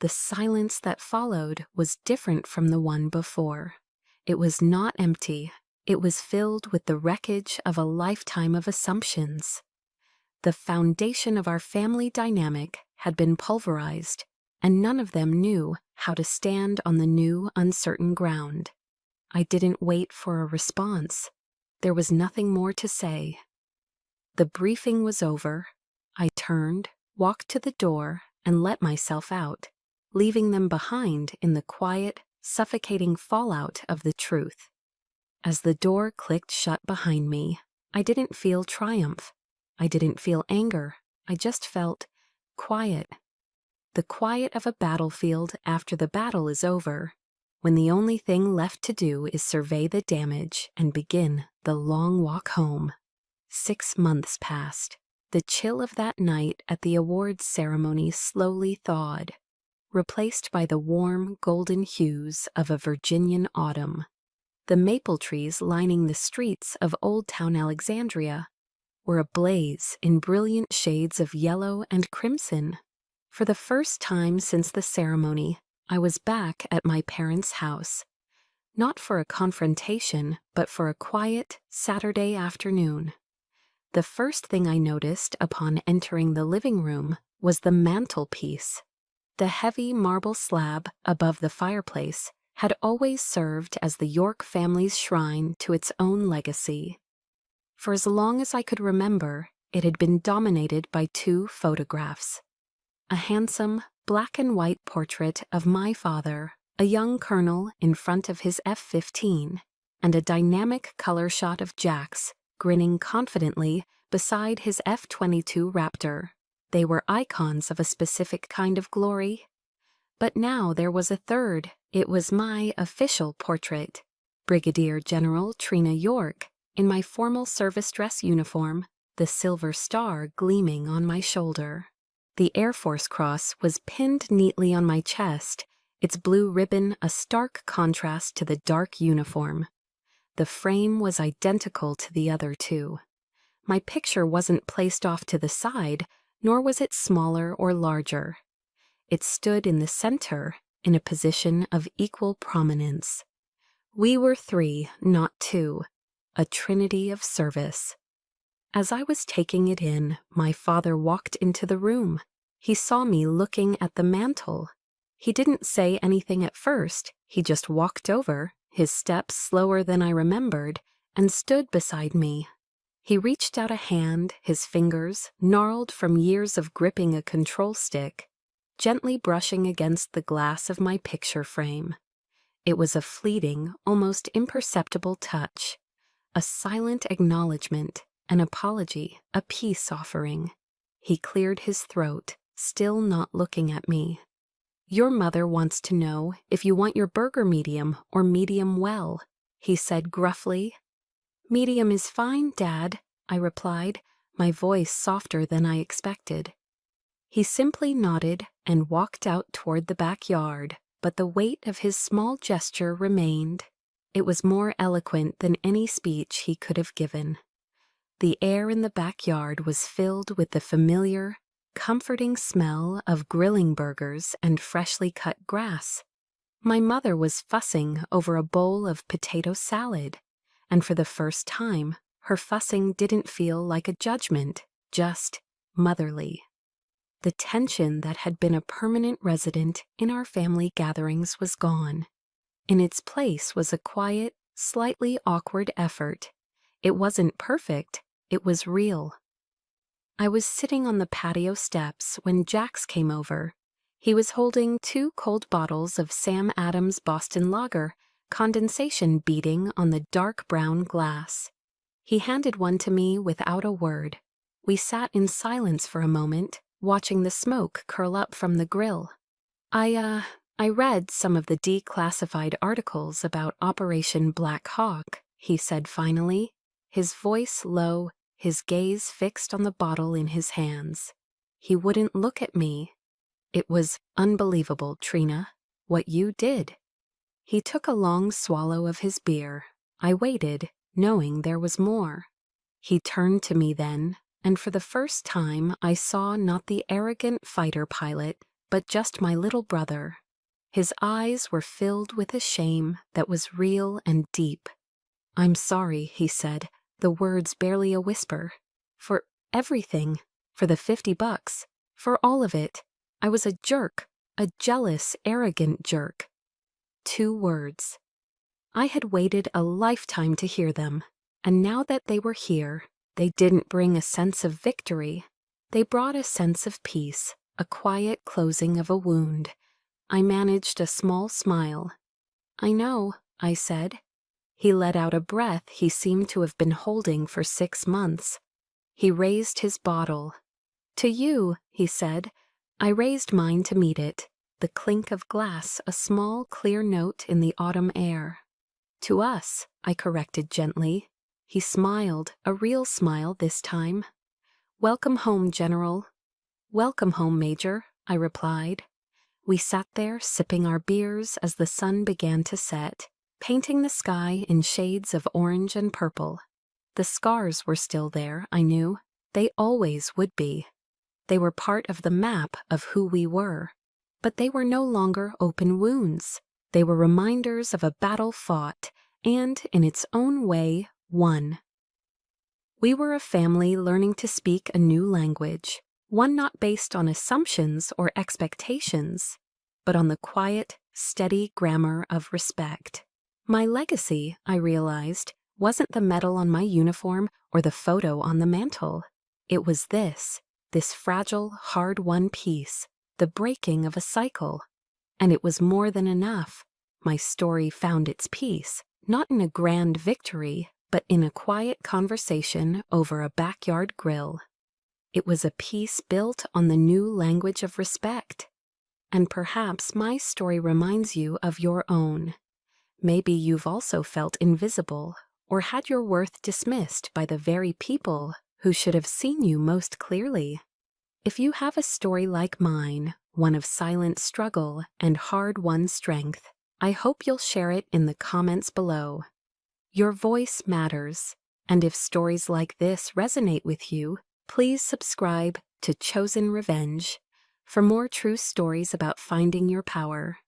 The silence that followed was different from the one before. It was not empty. It was filled with the wreckage of a lifetime of assumptions. The foundation of our family dynamic had been pulverized, and none of them knew how to stand on the new, uncertain ground. I didn't wait for a response. There was nothing more to say. The briefing was over. I turned, walked to the door, and let myself out, leaving them behind in the quiet, suffocating fallout of the truth. As the door clicked shut behind me, I didn't feel triumph. I didn't feel anger. I just felt quiet. The quiet of a battlefield after the battle is over, when the only thing left to do is survey the damage and begin the long walk home. 6 months passed. The chill of that night at the awards ceremony slowly thawed, replaced by the warm, golden hues of a Virginian autumn. The maple trees lining the streets of Old Town Alexandria were ablaze in brilliant shades of yellow and crimson. For the first time since the ceremony, I was back at my parents' house, not for a confrontation, but for a quiet Saturday afternoon. The first thing I noticed upon entering the living room was the mantelpiece. The heavy marble slab above the fireplace had always served as the York family's shrine to its own legacy. For as long as I could remember, it had been dominated by 2 photographs. A handsome, black and white portrait of my father, a young colonel in front of his F-15, and a dynamic color shot of Jax, grinning confidently beside his F-22 Raptor. They were icons of a specific kind of glory. But now there was a third. It was my official portrait. Brigadier General Trina York, in my formal service dress uniform, the silver star gleaming on my shoulder. The Air Force Cross was pinned neatly on my chest, its blue ribbon a stark contrast to the dark uniform. The frame was identical to the other 2. My picture wasn't placed off to the side, nor was it smaller or larger. It stood in the center, in a position of equal prominence. We were 3, not 2, a trinity of service. As I was taking it in, my father walked into the room. He saw me looking at the mantel. He didn't say anything at first. He just walked over, his steps slower than I remembered, and stood beside me. He reached out a hand, his fingers, gnarled from years of gripping a control stick, gently brushing against the glass of my picture frame. It was a fleeting, almost imperceptible touch, a silent acknowledgement, an apology, a peace offering. He cleared his throat, still not looking at me. "Your mother wants to know if you want your burger medium or medium well," he said gruffly. "Medium is fine, Dad," I replied, my voice softer than I expected. He simply nodded and walked out toward the backyard, but the weight of his small gesture remained. It was more eloquent than any speech he could have given. The air in the backyard was filled with the familiar, comforting smell of grilling burgers and freshly cut grass. My mother was fussing over a bowl of potato salad, and for the first time, her fussing didn't feel like a judgment, just motherly. The tension that had been a permanent resident in our family gatherings was gone. In its place was a quiet, slightly awkward effort. It wasn't perfect, it was real. I was sitting on the patio steps when Jax came over. He was holding 2 cold bottles of Sam Adams Boston Lager, condensation beading on the dark brown glass. He handed one to me without a word. We sat in silence for a moment, watching the smoke curl up from the grill. I read some of the declassified articles about Operation Black Hawk, he said finally, his voice low, his gaze fixed on the bottle in his hands. He wouldn't look at me. It was unbelievable, Trina, what you did. He took a long swallow of his beer. I waited, knowing there was more. He turned to me then, and for the first time I saw not the arrogant fighter pilot, but just my little brother. His eyes were filled with a shame that was real and deep. "I'm sorry," he said, the words barely a whisper. "For everything. For the $50. For all of it. I was a jerk. A jealous, arrogant jerk." 2 words. I had waited a lifetime to hear them, and now that they were here, they didn't bring a sense of victory. They brought a sense of peace, a quiet closing of a wound. I managed a small smile. "I know," I said. He let out a breath he seemed to have been holding for 6 months. He raised his bottle. "To you," he said. I raised mine to meet it, the clink of glass a small, clear note in the autumn air. "To us," I corrected gently. He smiled, a real smile this time. "Welcome home, General." "Welcome home, Major," I replied. We sat there sipping our beers as the sun began to set, painting the sky in shades of orange and purple. The scars were still there, I knew. They always would be. They were part of the map of who we were. But they were no longer open wounds. They were reminders of a battle fought, and, in its own way, won. We were a family learning to speak a new language, one not based on assumptions or expectations, but on the quiet, steady grammar of respect. My legacy, I realized, wasn't the medal on my uniform or the photo on the mantle. It was this fragile, hard-won peace, the breaking of a cycle. And it was more than enough. My story found its peace, not in a grand victory, but in a quiet conversation over a backyard grill. It was a peace built on the new language of respect. And perhaps my story reminds you of your own. Maybe you've also felt invisible, or had your worth dismissed by the very people who should have seen you most clearly. If you have a story like mine, one of silent struggle and hard-won strength, I hope you'll share it in the comments below. Your voice matters, and if stories like this resonate with you, please subscribe to Chosen Revenge for more true stories about finding your power.